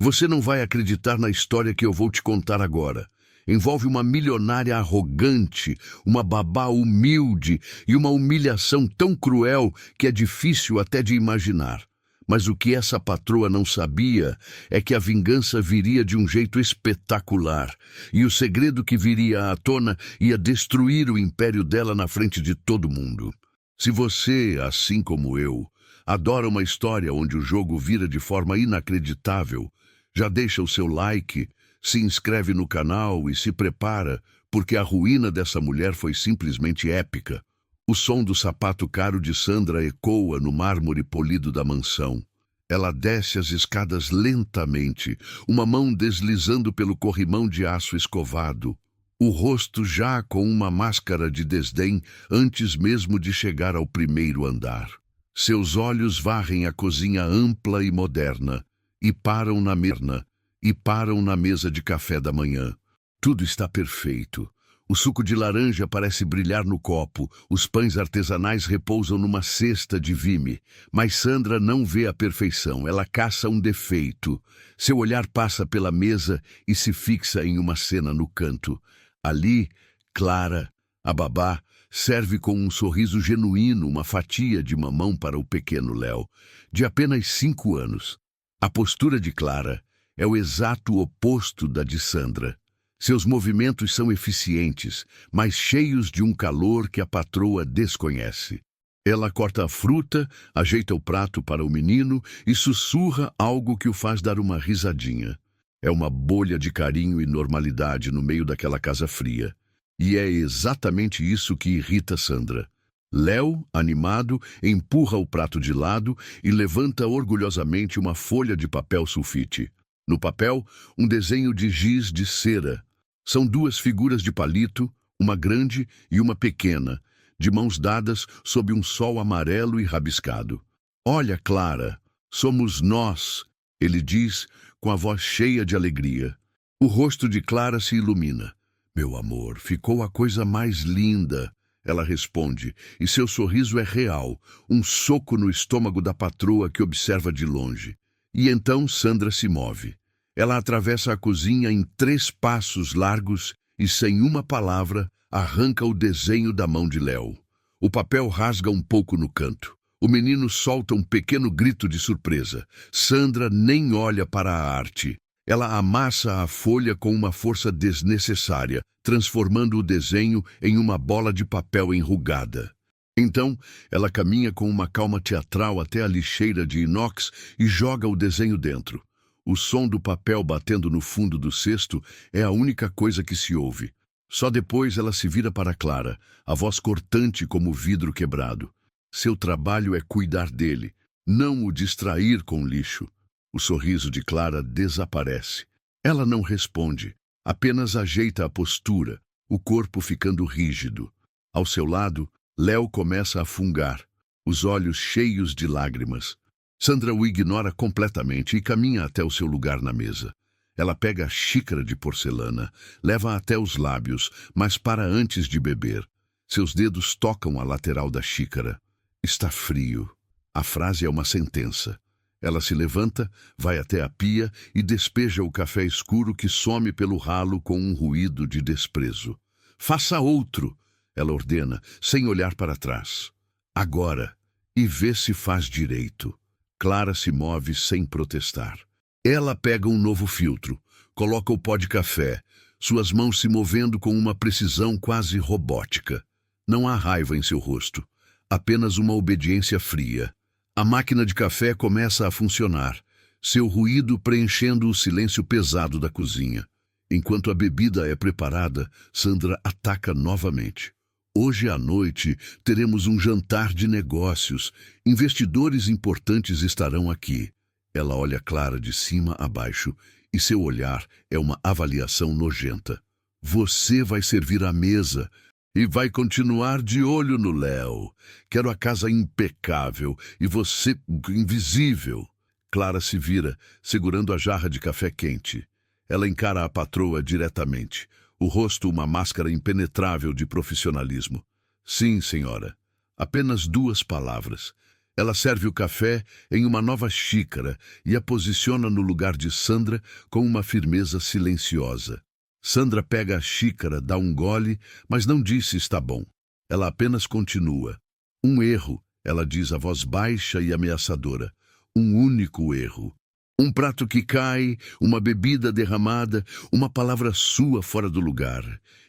Você não vai acreditar na história que eu vou te contar agora. Envolve uma milionária arrogante, uma babá humilde e uma humilhação tão cruel que é difícil até de imaginar. Mas o que essa patroa não sabia é que a vingança viria de um jeito espetacular, e o segredo que viria à tona ia destruir o império dela na frente de todo mundo. Se você, assim como eu, adora uma história onde o jogo vira de forma inacreditável, já deixa o seu like, se inscreve no canal e se prepara, porque a ruína dessa mulher foi simplesmente épica. O som do sapato caro de Sandra ecoa no mármore polido da mansão. Ela desce as escadas lentamente, uma mão deslizando pelo corrimão de aço escovado, o rosto já com uma máscara de desdém antes mesmo de chegar ao primeiro andar. Seus olhos varrem a cozinha ampla e moderna e param na mesa de café da manhã. Tudo está perfeito. O suco de laranja parece brilhar no copo, os pães artesanais repousam numa cesta de vime. Mas Sandra não vê a perfeição, ela caça um defeito. Seu olhar passa pela mesa e se fixa em uma cena no canto. Ali, Clara, a babá, serve com um sorriso genuíno uma fatia de mamão para o pequeno Léo, de apenas 5 anos. A postura de Clara é o exato oposto da de Sandra. Seus movimentos são eficientes, mas cheios de um calor que a patroa desconhece. Ela corta a fruta, ajeita o prato para o menino e sussurra algo que o faz dar uma risadinha. É uma bolha de carinho e normalidade no meio daquela casa fria. E é exatamente isso que irrita Sandra. Léo, animado, empurra o prato de lado e levanta orgulhosamente uma folha de papel sulfite. No papel, um desenho de giz de cera. São 2 figuras de palito, uma grande e uma pequena, de mãos dadas sob um sol amarelo e rabiscado. "Olha, Clara, somos nós", ele diz com a voz cheia de alegria. O rosto de Clara se ilumina. "Meu amor, ficou a coisa mais linda", ela responde, e seu sorriso é real, um soco no estômago da patroa que observa de longe. E então Sandra se move. Ela atravessa a cozinha em 3 passos largos e, sem uma palavra, arranca o desenho da mão de Léo. O papel rasga um pouco no canto. O menino solta um pequeno grito de surpresa. Sandra nem olha para a arte. Ela amassa a folha com uma força desnecessária, transformando o desenho em uma bola de papel enrugada. Então, ela caminha com uma calma teatral até a lixeira de inox e joga o desenho dentro. O som do papel batendo no fundo do cesto é a única coisa que se ouve. Só depois ela se vira para Clara, a voz cortante como vidro quebrado. Seu trabalho é cuidar dele, não o distrair com lixo. O sorriso de Clara desaparece. Ela não responde, apenas ajeita a postura, o corpo ficando rígido. Ao seu lado, Léo começa a fungar, os olhos cheios de lágrimas. Sandra o ignora completamente e caminha até o seu lugar na mesa. Ela pega a xícara de porcelana, leva até os lábios, mas para antes de beber. Seus dedos tocam a lateral da xícara. Está frio. A frase é uma sentença. Ela se levanta, vai até a pia e despeja o café escuro que some pelo ralo com um ruído de desprezo. "Faça outro", ela ordena, sem olhar para trás. "Agora, e vê se faz direito." Clara se move sem protestar. Ela pega um novo filtro, coloca o pó de café, suas mãos se movendo com uma precisão quase robótica. Não há raiva em seu rosto, apenas uma obediência fria. A máquina de café começa a funcionar, seu ruído preenchendo o silêncio pesado da cozinha. Enquanto a bebida é preparada, Sandra ataca novamente. "Hoje à noite teremos um jantar de negócios. Investidores importantes estarão aqui." Ela olha Clara de cima a baixo e seu olhar é uma avaliação nojenta. "Você vai servir a mesa e vai continuar de olho no Léo. Quero a casa impecável e você invisível." Clara se vira, segurando a jarra de café quente. Ela encara a patroa diretamente. O rosto uma máscara impenetrável de profissionalismo. "Sim, senhora. Apenas 2 palavras." Ela serve o café em uma nova xícara e a posiciona no lugar de Sandra com uma firmeza silenciosa. Sandra pega a xícara, dá um gole, mas não diz se está bom. Ela apenas continua. Um erro, ela diz a voz baixa e ameaçadora. Um único erro. Um prato que cai, uma bebida derramada, uma palavra sua fora do lugar.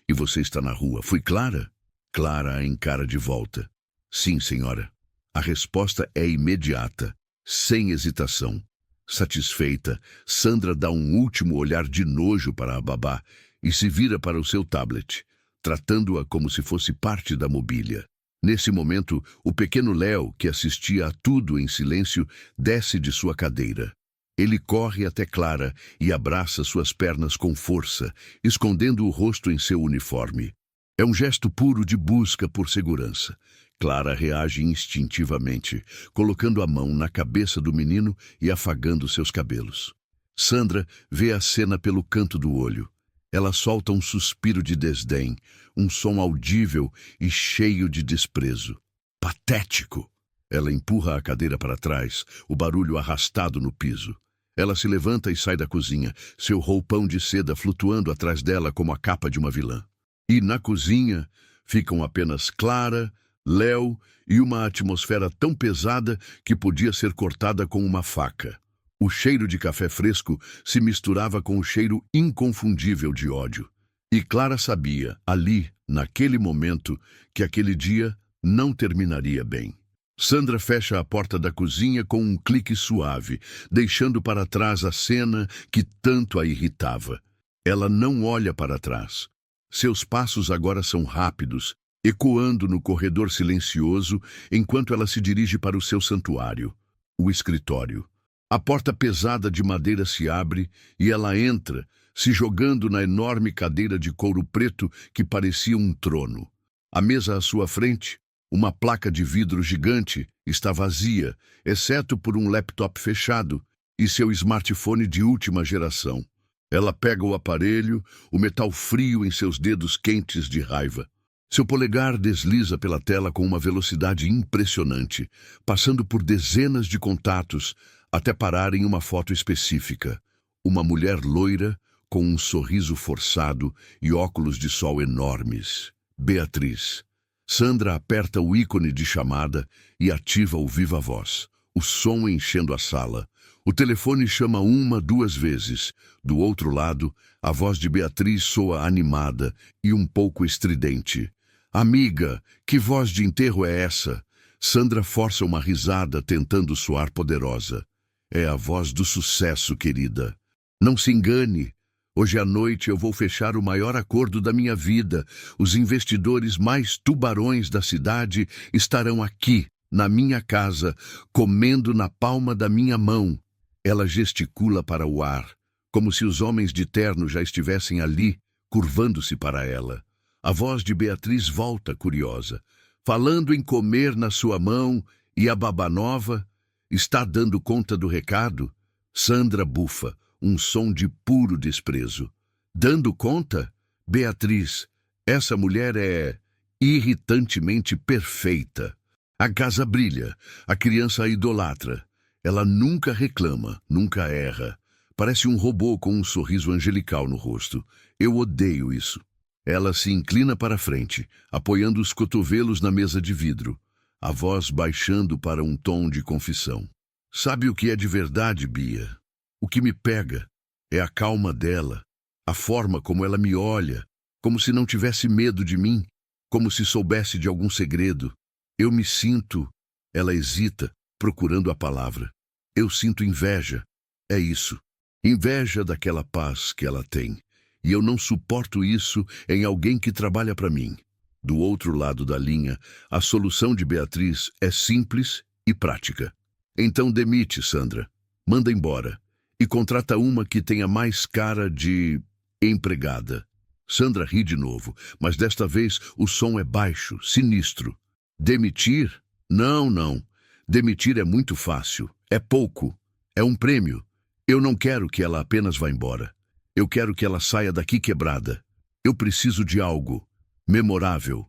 E você está na rua. Fui clara? Clara a encara de volta. Sim, senhora. A resposta é imediata, sem hesitação. Satisfeita, Sandra dá um último olhar de nojo para a babá e se vira para o seu tablet, tratando-a como se fosse parte da mobília. Nesse momento, o pequeno Léo, que assistia a tudo em silêncio, desce de sua cadeira. Ele corre até Clara e abraça suas pernas com força, escondendo o rosto em seu uniforme. É um gesto puro de busca por segurança. Clara reage instintivamente, colocando a mão na cabeça do menino e afagando seus cabelos. Sandra vê a cena pelo canto do olho. Ela solta um suspiro de desdém, um som audível e cheio de desprezo. Patético! Ela empurra a cadeira para trás, o barulho arrastado no piso. Ela se levanta e sai da cozinha, seu roupão de seda flutuando atrás dela como a capa de uma vilã. E na cozinha ficam apenas Clara, Léo e uma atmosfera tão pesada que podia ser cortada com uma faca. O cheiro de café fresco se misturava com o cheiro inconfundível de ódio. E Clara sabia, ali, naquele momento, que aquele dia não terminaria bem. Sandra fecha a porta da cozinha com um clique suave, deixando para trás a cena que tanto a irritava. Ela não olha para trás. Seus passos agora são rápidos, ecoando no corredor silencioso enquanto ela se dirige para o seu santuário, o escritório. A porta pesada de madeira se abre e ela entra, se jogando na enorme cadeira de couro preto que parecia um trono. A mesa à sua frente, uma placa de vidro gigante, está vazia, exceto por um laptop fechado e seu smartphone de última geração. Ela pega o aparelho, o metal frio em seus dedos quentes de raiva. Seu polegar desliza pela tela com uma velocidade impressionante, passando por dezenas de contatos até parar em uma foto específica. Uma mulher loira com um sorriso forçado e óculos de sol enormes. Beatriz. Sandra aperta o ícone de chamada e ativa o viva-voz, o som enchendo a sala. O telefone chama 1, 2 vezes. Do outro lado, a voz de Beatriz soa animada e um pouco estridente. Amiga, que voz de enterro é essa? Sandra força uma risada, tentando soar poderosa. É a voz do sucesso, querida. Não se engane. Hoje à noite eu vou fechar o maior acordo da minha vida. Os investidores mais tubarões da cidade estarão aqui, na minha casa, comendo na palma da minha mão. Ela gesticula para o ar, como se os homens de terno já estivessem ali, curvando-se para ela. A voz de Beatriz volta, curiosa. Falando em comer na sua mão, e a babá nova está dando conta do recado? Sandra bufa, um som de puro desprezo. Dando conta? Beatriz, essa mulher é irritantemente perfeita. A casa brilha, a criança a idolatra. Ela nunca reclama, nunca erra. Parece um robô com um sorriso angelical no rosto. Eu odeio isso. Ela se inclina para a frente, apoiando os cotovelos na mesa de vidro, a voz baixando para um tom de confissão. Sabe o que é de verdade, Bia? O que me pega é a calma dela, a forma como ela me olha, como se não tivesse medo de mim, como se soubesse de algum segredo. Eu me sinto... Ela hesita, procurando a palavra. Eu sinto inveja. É isso. Inveja daquela paz que ela tem. E eu não suporto isso em alguém que trabalha para mim. Do outro lado da linha, a solução de Beatriz é simples e prática. Então demite, Sandra. Manda embora. E contrata uma que tenha mais cara de empregada. Sandra ri de novo, mas desta vez o som é baixo, sinistro. Demitir? Não, não. Demitir é muito fácil. É pouco. É um prêmio. Eu não quero que ela apenas vá embora. Eu quero que ela saia daqui quebrada. Eu preciso de algo memorável.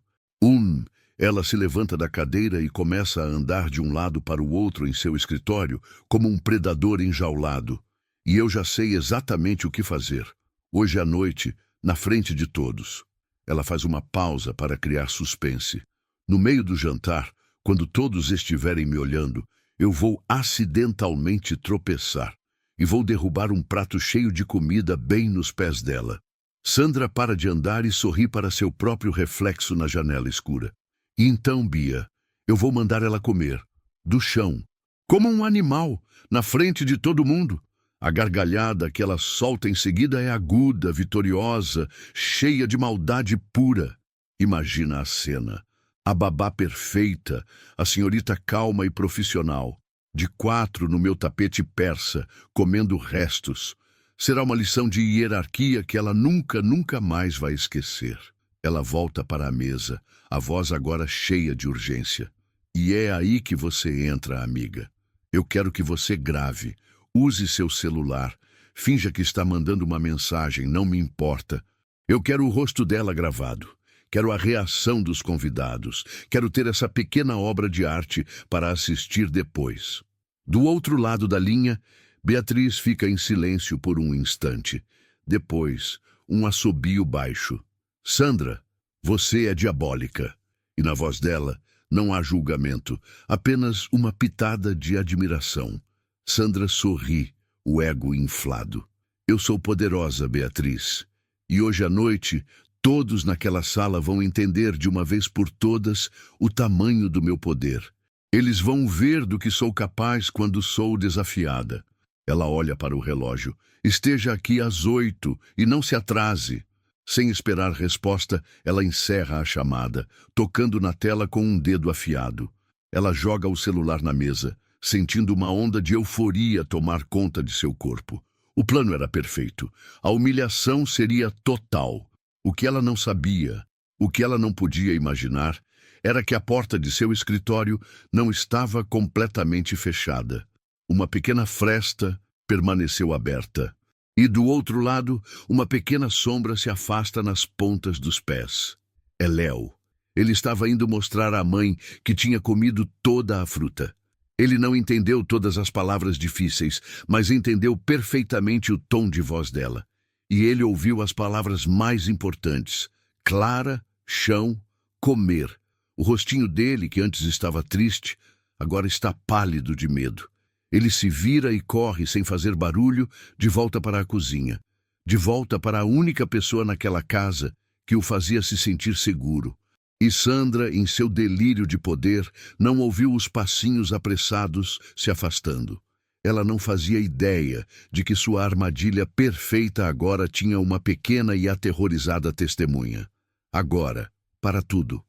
Ela se levanta da cadeira e começa a andar de um lado para o outro em seu escritório, como um predador enjaulado. E eu já sei exatamente o que fazer. Hoje à noite, na frente de todos. Ela faz uma pausa para criar suspense. No meio do jantar, quando todos estiverem me olhando, eu vou acidentalmente tropeçar e vou derrubar um prato cheio de comida bem nos pés dela. Sandra para de andar e sorri para seu próprio reflexo na janela escura. E então, Bia, eu vou mandar ela comer, do chão, como um animal, na frente de todo mundo. A gargalhada que ela solta em seguida é aguda, vitoriosa, cheia de maldade pura. Imagina a cena. A babá perfeita, a senhorita calma e profissional, de 4 no meu tapete persa, comendo restos. Será uma lição de hierarquia que ela nunca mais vai esquecer. Ela volta para a mesa, a voz agora cheia de urgência. E é aí que você entra, amiga. Eu quero que você grave. Use seu celular. Finja que está mandando uma mensagem, não me importa. Eu quero o rosto dela gravado. Quero a reação dos convidados. Quero ter essa pequena obra de arte para assistir depois. Do outro lado da linha, Beatriz fica em silêncio por um instante. Depois, um assobio baixo. Sandra, você é diabólica. E na voz dela, não há julgamento, apenas uma pitada de admiração. Sandra sorri, o ego inflado. Eu sou poderosa, Beatriz. E hoje à noite, todos naquela sala vão entender de uma vez por todas o tamanho do meu poder. Eles vão ver do que sou capaz quando sou desafiada. Ela olha para o relógio. Esteja aqui às 8 e não se atrase. Sem esperar resposta, ela encerra a chamada, tocando na tela com um dedo afiado. Ela joga o celular na mesa, sentindo uma onda de euforia tomar conta de seu corpo. O plano era perfeito. A humilhação seria total. O que ela não sabia, o que ela não podia imaginar, era que a porta de seu escritório não estava completamente fechada. Uma pequena fresta permaneceu aberta. E do outro lado, uma pequena sombra se afasta nas pontas dos pés. É Léo. Ele estava indo mostrar à mãe que tinha comido toda a fruta. Ele não entendeu todas as palavras difíceis, mas entendeu perfeitamente o tom de voz dela. E ele ouviu as palavras mais importantes: clara, chão, comer. O rostinho dele, que antes estava triste, agora está pálido de medo. Ele se vira e corre sem fazer barulho de volta para a cozinha, de volta para a única pessoa naquela casa que o fazia se sentir seguro. E Sandra, em seu delírio de poder, não ouviu os passinhos apressados se afastando. Ela não fazia ideia de que sua armadilha perfeita agora tinha uma pequena e aterrorizada testemunha. Agora, para tudo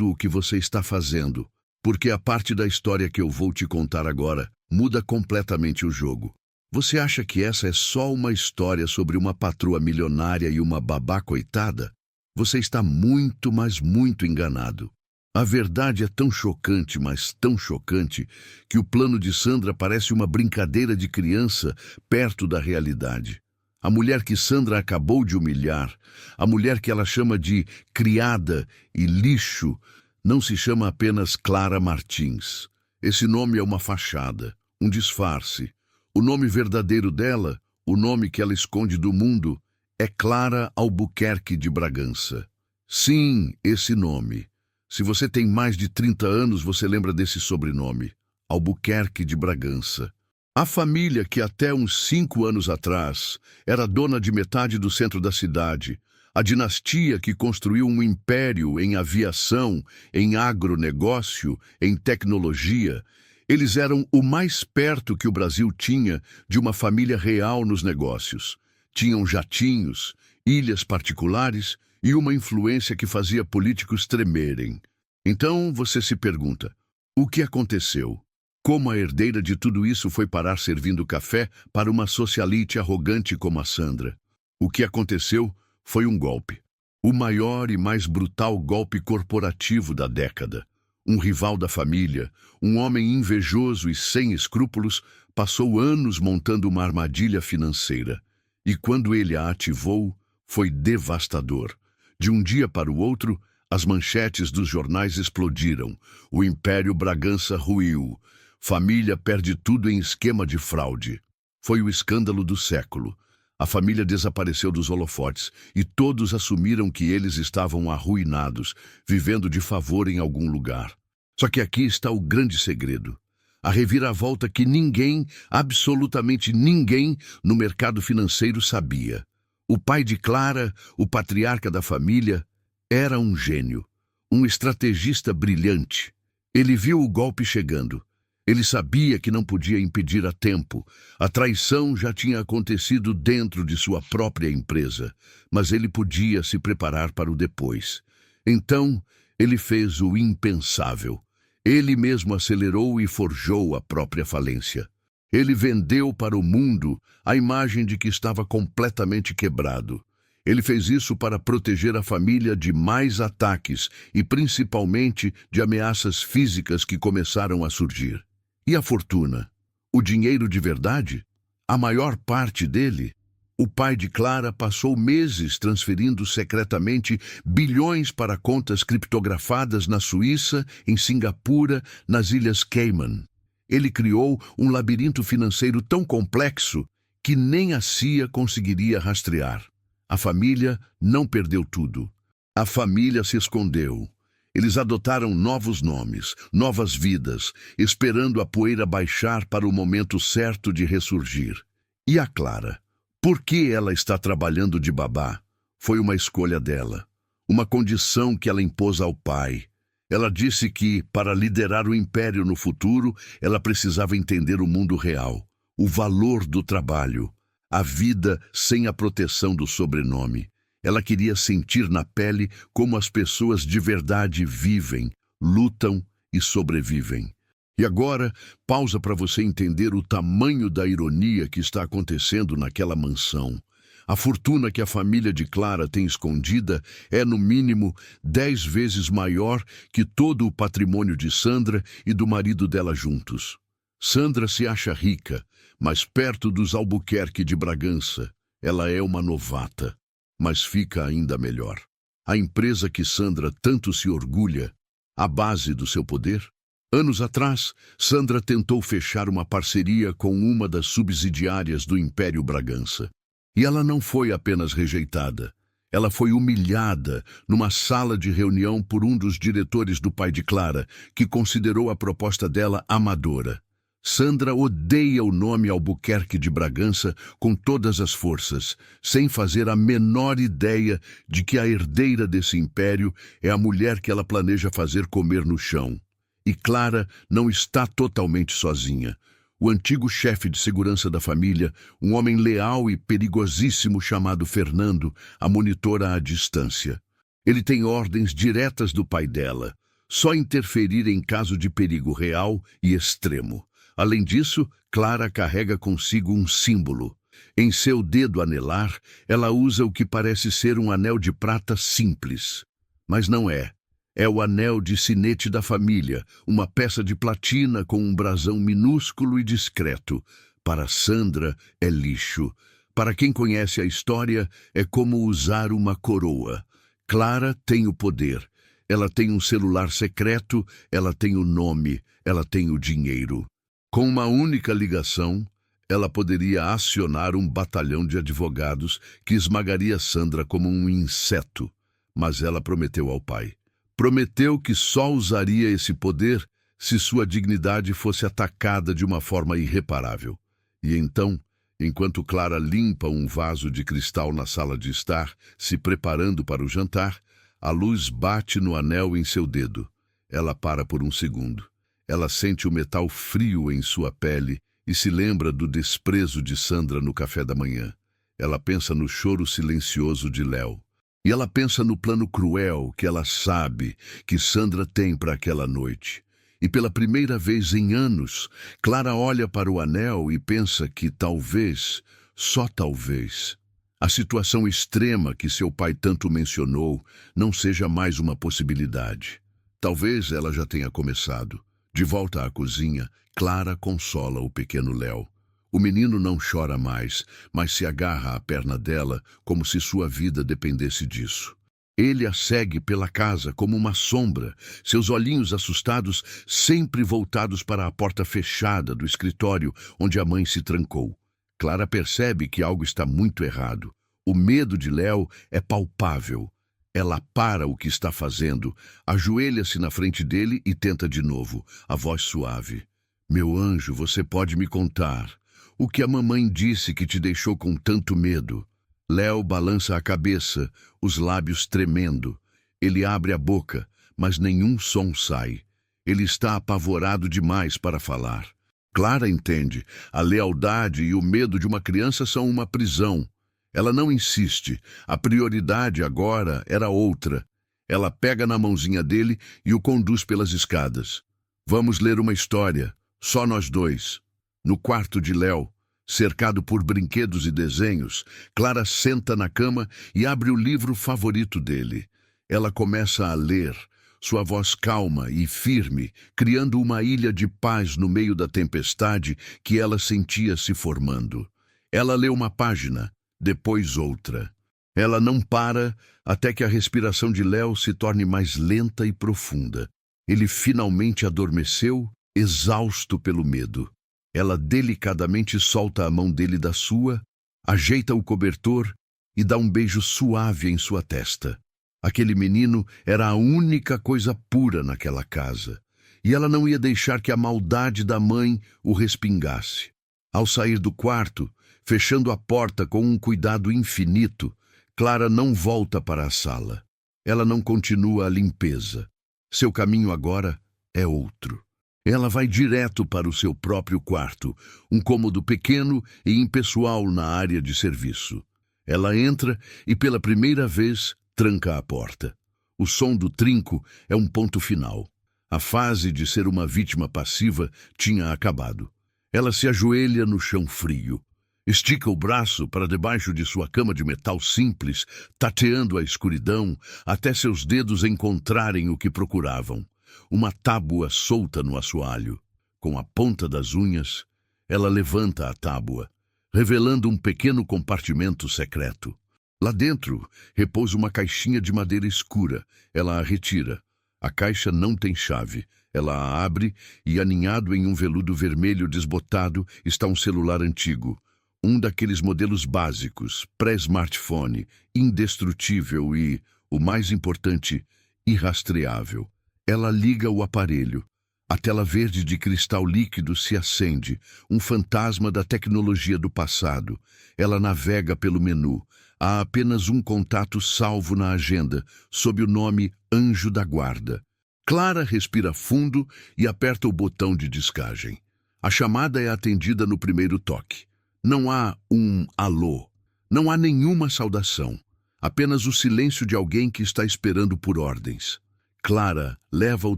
o que você está fazendo, porque a parte da história que eu vou te contar agora muda completamente o jogo. Você acha que essa é só uma história sobre uma patroa milionária e uma babá coitada? Você está muito, mas muito enganado. A verdade é tão chocante, mas tão chocante, que o plano de Sandra parece uma brincadeira de criança perto da realidade. A mulher que Sandra acabou de humilhar, a mulher que ela chama de criada e lixo, não se chama apenas Clara Martins. Esse nome é uma fachada, um disfarce. O nome verdadeiro dela, o nome que ela esconde do mundo, é Clara Albuquerque de Bragança. Sim, esse nome. Se você tem mais de 30 anos, você lembra desse sobrenome, Albuquerque de Bragança. A família que até uns 5 anos atrás era dona de metade do centro da cidade, a dinastia que construiu um império em aviação, em agronegócio, em tecnologia, eles eram o mais perto que o Brasil tinha de uma família real nos negócios. Tinham jatinhos, ilhas particulares e uma influência que fazia políticos tremerem. Então você se pergunta, o que aconteceu? Como a herdeira de tudo isso foi parar servindo café para uma socialite arrogante como a Sandra? O que aconteceu foi um golpe. O maior e mais brutal golpe corporativo da década. Um rival da família, um homem invejoso e sem escrúpulos, passou anos montando uma armadilha financeira. E quando ele a ativou, foi devastador. De um dia para o outro, As manchetes dos jornais explodiram. O Império Bragança ruiu. Família perde tudo em esquema de fraude. Foi o escândalo do século. A família desapareceu dos holofotes e todos assumiram que eles estavam arruinados, vivendo de favor em algum lugar. Só que aqui está o grande segredo. A reviravolta que ninguém, absolutamente ninguém, no mercado financeiro sabia. O pai de Clara, o patriarca da família, era um gênio, um estrategista brilhante. Ele viu o golpe chegando. Ele sabia que não podia impedir a tempo. A traição já tinha acontecido dentro de sua própria empresa, mas ele podia se preparar para o depois. Então, ele fez o impensável. Ele mesmo acelerou e forjou a própria falência. Ele vendeu para o mundo a imagem de que estava completamente quebrado. Ele fez isso para proteger a família de mais ataques e principalmente de ameaças físicas que começaram a surgir. E a fortuna? O dinheiro de verdade? A maior parte dele? O pai de Clara passou meses transferindo secretamente bilhões para contas criptografadas na Suíça, em Singapura, nas Ilhas Cayman. Ele criou um labirinto financeiro tão complexo que nem a CIA conseguiria rastrear. A família não perdeu tudo. A família se escondeu. Eles adotaram novos nomes, novas vidas, esperando a poeira baixar para o momento certo de ressurgir. E a Clara? Por que ela está trabalhando de babá? Foi uma escolha dela. Uma condição que ela impôs ao pai. Ela disse que, para liderar o império no futuro, ela precisava entender o mundo real, o valor do trabalho, a vida sem a proteção do sobrenome. Ela queria sentir na pele como as pessoas de verdade vivem, lutam e sobrevivem. E agora, pausa para você entender o tamanho da ironia que está acontecendo naquela mansão. A fortuna que a família de Clara tem escondida é, no mínimo, 10 vezes maior que todo o patrimônio de Sandra e do marido dela juntos. Sandra se acha rica, mas perto dos Albuquerque de Bragança, ela é uma novata. Mas fica ainda melhor. A empresa que Sandra tanto se orgulha, a base do seu poder? Anos atrás, Sandra tentou fechar uma parceria com uma das subsidiárias do Império Bragança. E ela não foi apenas rejeitada. Ela foi humilhada numa sala de reunião por um dos diretores do pai de Clara, que considerou a proposta dela amadora. Sandra odeia o nome Albuquerque de Bragança com todas as forças, sem fazer a menor ideia de que a herdeira desse império é a mulher que ela planeja fazer comer no chão. E Clara não está totalmente sozinha. O antigo chefe de segurança da família, um homem leal e perigosíssimo chamado Fernando, a monitora à distância. Ele tem ordens diretas do pai dela, só interferir em caso de perigo real e extremo. Além disso, Clara carrega consigo um símbolo. Em seu dedo anelar, ela usa o que parece ser um anel de prata simples. Mas não é. É o anel de sinete da família, uma peça de platina com um brasão minúsculo e discreto. Para Sandra, é lixo. Para quem conhece a história, é como usar uma coroa. Clara tem o poder. Ela tem um celular secreto, ela tem o nome, ela tem o dinheiro. Com uma única ligação, ela poderia acionar um batalhão de advogados que esmagaria Sandra como um inseto. Mas ela prometeu ao pai. Prometeu que só usaria esse poder se sua dignidade fosse atacada de uma forma irreparável. E então, enquanto Clara limpa um vaso de cristal na sala de estar, se preparando para o jantar, a luz bate no anel em seu dedo. Ela para por um segundo. Ela sente o metal frio em sua pele e se lembra do desprezo de Sandra no café da manhã. Ela pensa no choro silencioso de Léo. E ela pensa no plano cruel que ela sabe que Sandra tem para aquela noite. E pela primeira vez em anos, Clara olha para o anel e pensa que talvez, só talvez, a situação extrema que seu pai tanto mencionou não seja mais uma possibilidade. Talvez ela já tenha começado. De volta à cozinha, Clara consola o pequeno Léo. O menino não chora mais, mas se agarra à perna dela como se sua vida dependesse disso. Ele a segue pela casa como uma sombra, seus olhinhos assustados sempre voltados para a porta fechada do escritório onde a mãe se trancou. Clara percebe que algo está muito errado. O medo de Léo é palpável. Ela para o que está fazendo, ajoelha-se na frente dele e tenta de novo, a voz suave. Meu anjo, você pode me contar. O que a mamãe disse que te deixou com tanto medo? Léo balança a cabeça, os lábios tremendo. Ele abre a boca, mas nenhum som sai. Ele está apavorado demais para falar. Clara entende. A lealdade e o medo de uma criança são uma prisão. Ela não insiste. A prioridade agora era outra. Ela pega na mãozinha dele e o conduz pelas escadas. Vamos ler uma história, só nós dois. No quarto de Léo, cercado por brinquedos e desenhos, Clara senta na cama e abre o livro favorito dele. Ela começa a ler, sua voz calma e firme, criando uma ilha de paz no meio da tempestade que ela sentia se formando. Ela lê uma página, depois outra. Ela não para até que a respiração de Léo se torne mais lenta e profunda. Ele finalmente adormeceu, exausto pelo medo. Ela delicadamente solta a mão dele da sua, ajeita o cobertor e dá um beijo suave em sua testa. Aquele menino era a única coisa pura naquela casa, e ela não ia deixar que a maldade da mãe o respingasse. Ao sair do quarto, fechando a porta com um cuidado infinito, Clara não volta para a sala. Ela não continua a limpeza. Seu caminho agora é outro. Ela vai direto para o seu próprio quarto, um cômodo pequeno e impessoal na área de serviço. Ela entra e, pela primeira vez, tranca a porta. O som do trinco é um ponto final. A fase de ser uma vítima passiva tinha acabado. Ela se ajoelha no chão frio. Estica o braço para debaixo de sua cama de metal simples, tateando a escuridão até seus dedos encontrarem o que procuravam. Uma tábua solta no assoalho. Com a ponta das unhas, ela levanta a tábua, revelando um pequeno compartimento secreto. Lá dentro, repousa uma caixinha de madeira escura. Ela a retira. A caixa não tem chave. Ela a abre e, aninhado em um veludo vermelho desbotado, está um celular antigo. Um daqueles modelos básicos, pré-smartphone, indestrutível e, o mais importante, irrastreável. Ela liga o aparelho. A tela verde de cristal líquido se acende, um fantasma da tecnologia do passado. Ela navega pelo menu. Há apenas um contato salvo na agenda, sob o nome Anjo da Guarda. Clara respira fundo e aperta o botão de descagem. A chamada é atendida no primeiro toque. Não há um alô. Não há nenhuma saudação. Apenas o silêncio de alguém que está esperando por ordens. Clara leva o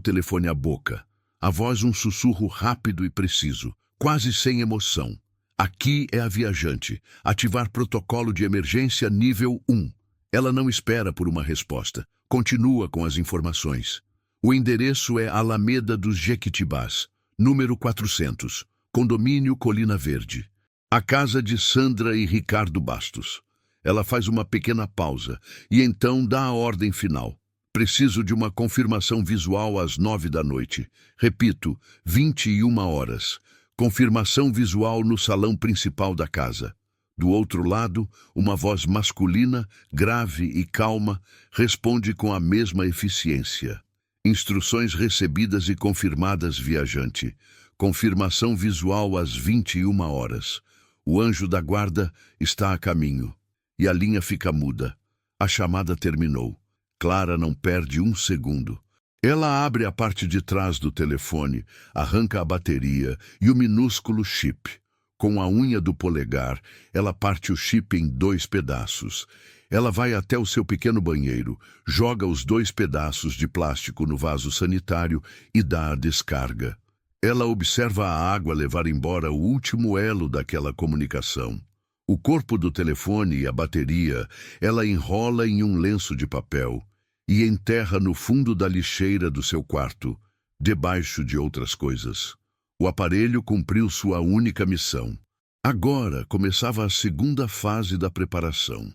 telefone à boca. A voz um sussurro rápido e preciso, quase sem emoção. Aqui é a viajante. Ativar protocolo de emergência nível 1. Ela não espera por uma resposta. Continua com as informações. O endereço é Alameda dos Jequitibás, número 400, condomínio Colina Verde. A casa de Sandra e Ricardo Bastos. Ela faz uma pequena pausa e então dá a ordem final. Preciso de uma confirmação visual às 9 da noite. Repito, 21 horas. Confirmação visual no salão principal da casa. Do outro lado, uma voz masculina, grave e calma, responde com a mesma eficiência. Instruções recebidas e confirmadas, viajante. Confirmação visual às 21 horas. O anjo da guarda está a caminho. E a linha fica muda. A chamada terminou. Clara não perde um segundo. Ela abre a parte de trás do telefone, arranca a bateria e o minúsculo chip. Com a unha do polegar, ela parte o chip em 2 pedaços. Ela vai até o seu pequeno banheiro, joga os 2 pedaços de plástico no vaso sanitário e dá a descarga. Ela observa a água levar embora o último elo daquela comunicação. O corpo do telefone e a bateria ela enrola em um lenço de papel e enterra no fundo da lixeira do seu quarto, debaixo de outras coisas. O aparelho cumpriu sua única missão. Agora começava a segunda fase da preparação.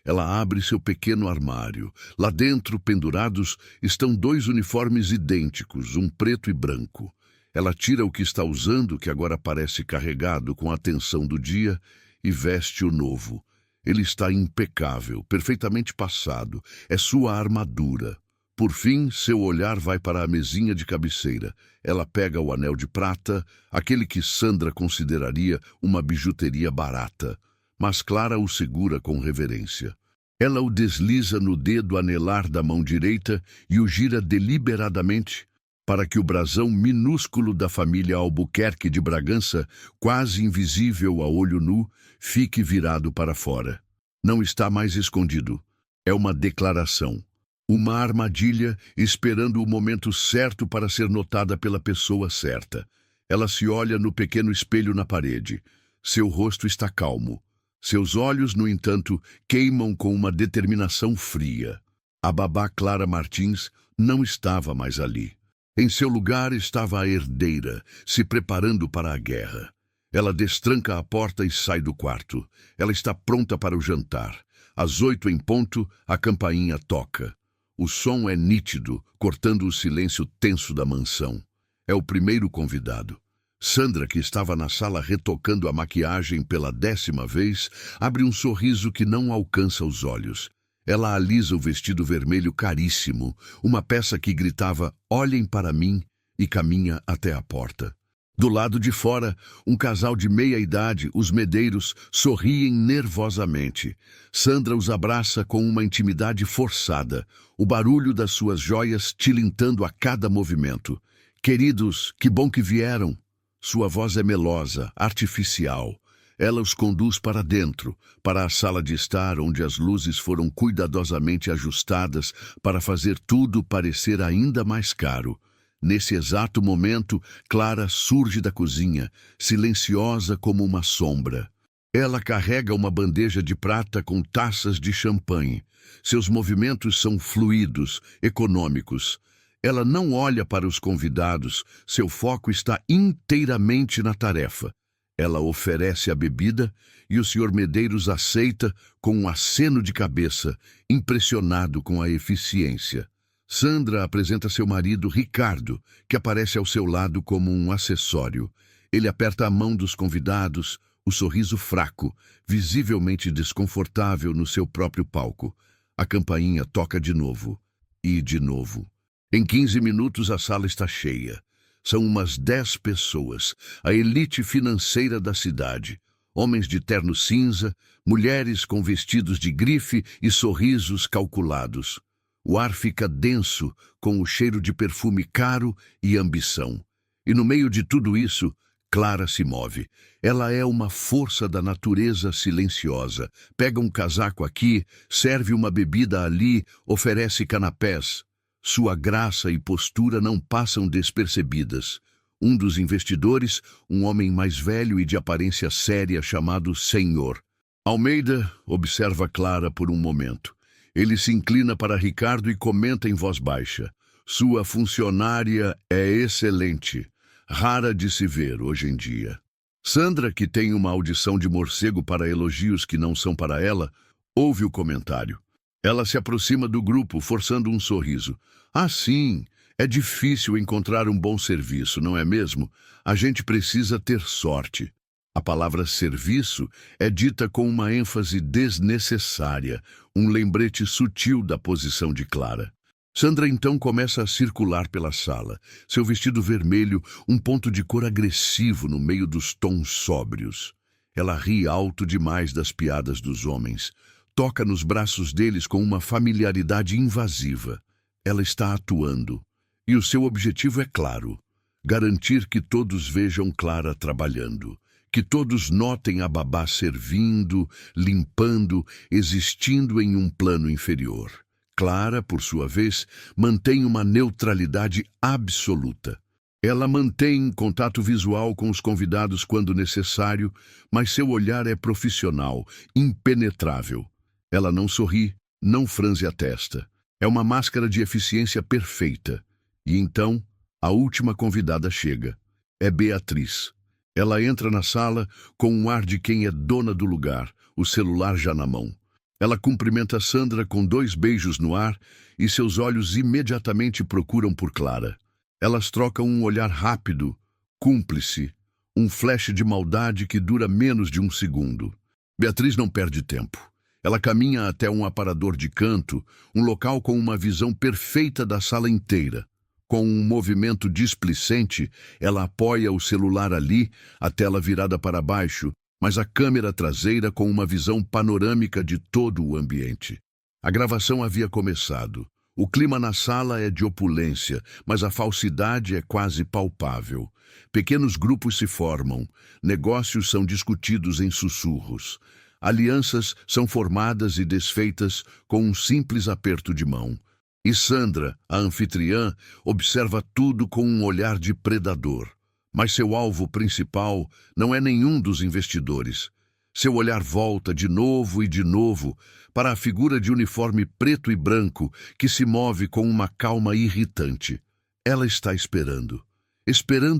Ela abre seu pequeno armário. Lá dentro, pendurados, estão 2 uniformes idênticos, um preto e branco. Ela tira o que está usando, que agora parece carregado com a tensão do dia, e veste o novo. Ele está impecável, perfeitamente passado. É sua armadura. Por fim, seu olhar vai para a mesinha de cabeceira. Ela pega o anel de prata, aquele que Sandra consideraria uma bijuteria barata, mas Clara o segura com reverência. Ela o desliza no dedo anelar da mão direita e o gira deliberadamente para que o brasão minúsculo da família Albuquerque de Bragança, quase invisível a olho nu, fique virado para fora. Não está mais escondido. É uma declaração. Uma armadilha esperando o momento certo para ser notada pela pessoa certa. Ela se olha no pequeno espelho na parede. Seu rosto está calmo. Seus olhos, no entanto, queimam com uma determinação fria. A babá Clara Martins não estava mais ali. Em seu lugar estava a herdeira, se preparando para a guerra. Ela destranca a porta e sai do quarto. Ela está pronta para o jantar. Às 8 em ponto, a campainha toca. O som é nítido, cortando o silêncio tenso da mansão. É o primeiro convidado. Sandra, que estava na sala retocando a maquiagem pela 10ª vez, abre um sorriso que não alcança os olhos. Ela alisa o vestido vermelho caríssimo, uma peça que gritava "Olhem para mim" e caminha até a porta. Do lado de fora, um casal de meia-idade, os Medeiros, sorriem nervosamente. Sandra os abraça com uma intimidade forçada, o barulho das suas joias tilintando a cada movimento. "Queridos, que bom que vieram." Sua voz é melosa, artificial. Ela os conduz para dentro, para a sala de estar, onde as luzes foram cuidadosamente ajustadas para fazer tudo parecer ainda mais caro. Nesse exato momento, Clara surge da cozinha, silenciosa como uma sombra. Ela carrega uma bandeja de prata com taças de champanhe. Seus movimentos são fluidos, econômicos. Ela não olha para os convidados, seu foco está inteiramente na tarefa. Ela oferece a bebida e o Sr. Medeiros aceita com um aceno de cabeça, impressionado com a eficiência. Sandra apresenta seu marido, Ricardo, que aparece ao seu lado como um acessório. Ele aperta a mão dos convidados, o sorriso fraco, visivelmente desconfortável no seu próprio palco. A campainha toca de novo. E de novo. Em 15 minutos a sala está cheia. São umas 10 pessoas, a elite financeira da cidade. Homens de terno cinza, mulheres com vestidos de grife e sorrisos calculados. O ar fica denso, com o cheiro de perfume caro e ambição. E no meio de tudo isso, Clara se move. Ela é uma força da natureza silenciosa. Pega um casaco aqui, serve uma bebida ali, oferece canapés. Sua graça e postura não passam despercebidas. Um dos investidores, um homem mais velho e de aparência séria chamado Senhor Almeida, observa Clara por um momento. Ele se inclina para Ricardo e comenta em voz baixa. Sua funcionária é excelente, rara de se ver hoje em dia. Sandra, que tem uma audição de morcego para elogios que não são para ela, ouve o comentário. Ela se aproxima do grupo, forçando um sorriso. "Ah, sim, é difícil encontrar um bom serviço, não é mesmo? A gente precisa ter sorte." A palavra serviço é dita com uma ênfase desnecessária, um lembrete sutil da posição de Clara. Sandra então começa a circular pela sala, seu vestido vermelho, um ponto de cor agressivo no meio dos tons sóbrios. Ela ri alto demais das piadas dos homens. Toca nos braços deles com uma familiaridade invasiva. Ela está atuando. E o seu objetivo é claro: garantir que todos vejam Clara trabalhando. Que todos notem a babá servindo, limpando, existindo em um plano inferior. Clara, por sua vez, mantém uma neutralidade absoluta. Ela mantém contato visual com os convidados quando necessário, mas seu olhar é profissional, impenetrável. Ela não sorri, não franze a testa. É uma máscara de eficiência perfeita. E então, a última convidada chega. É Beatriz. Ela entra na sala com um ar de quem é dona do lugar, o celular já na mão. Ela cumprimenta Sandra com 2 beijos no ar e seus olhos imediatamente procuram por Clara. Elas trocam um olhar rápido, cúmplice, um flash de maldade que dura menos de 1 segundo. Beatriz não perde tempo. Ela caminha até um aparador de canto, um local com uma visão perfeita da sala inteira. Com um movimento displicente, ela apoia o celular ali, a tela virada para baixo, mas a câmera traseira com uma visão panorâmica de todo o ambiente. A gravação havia começado. O clima na sala é de opulência, mas a falsidade é quase palpável. Pequenos grupos se formam, negócios são discutidos em sussurros. Alianças são formadas e desfeitas com um simples aperto de mão. E Sandra, a anfitriã, observa tudo com um olhar de predador. Mas seu alvo principal não é nenhum dos investidores. Seu olhar volta de novo e de novo para a figura de uniforme preto e branco que se move com uma calma irritante. Ela está esperando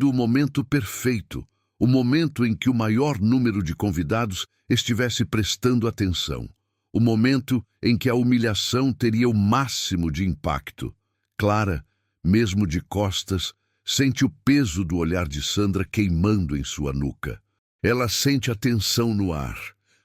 o momento perfeito, o momento em que o maior número de convidados estivesse prestando atenção, o momento em que a humilhação teria o máximo de impacto. Clara, mesmo de costas, sente o peso do olhar de Sandra queimando em sua nuca. Ela sente a tensão no ar,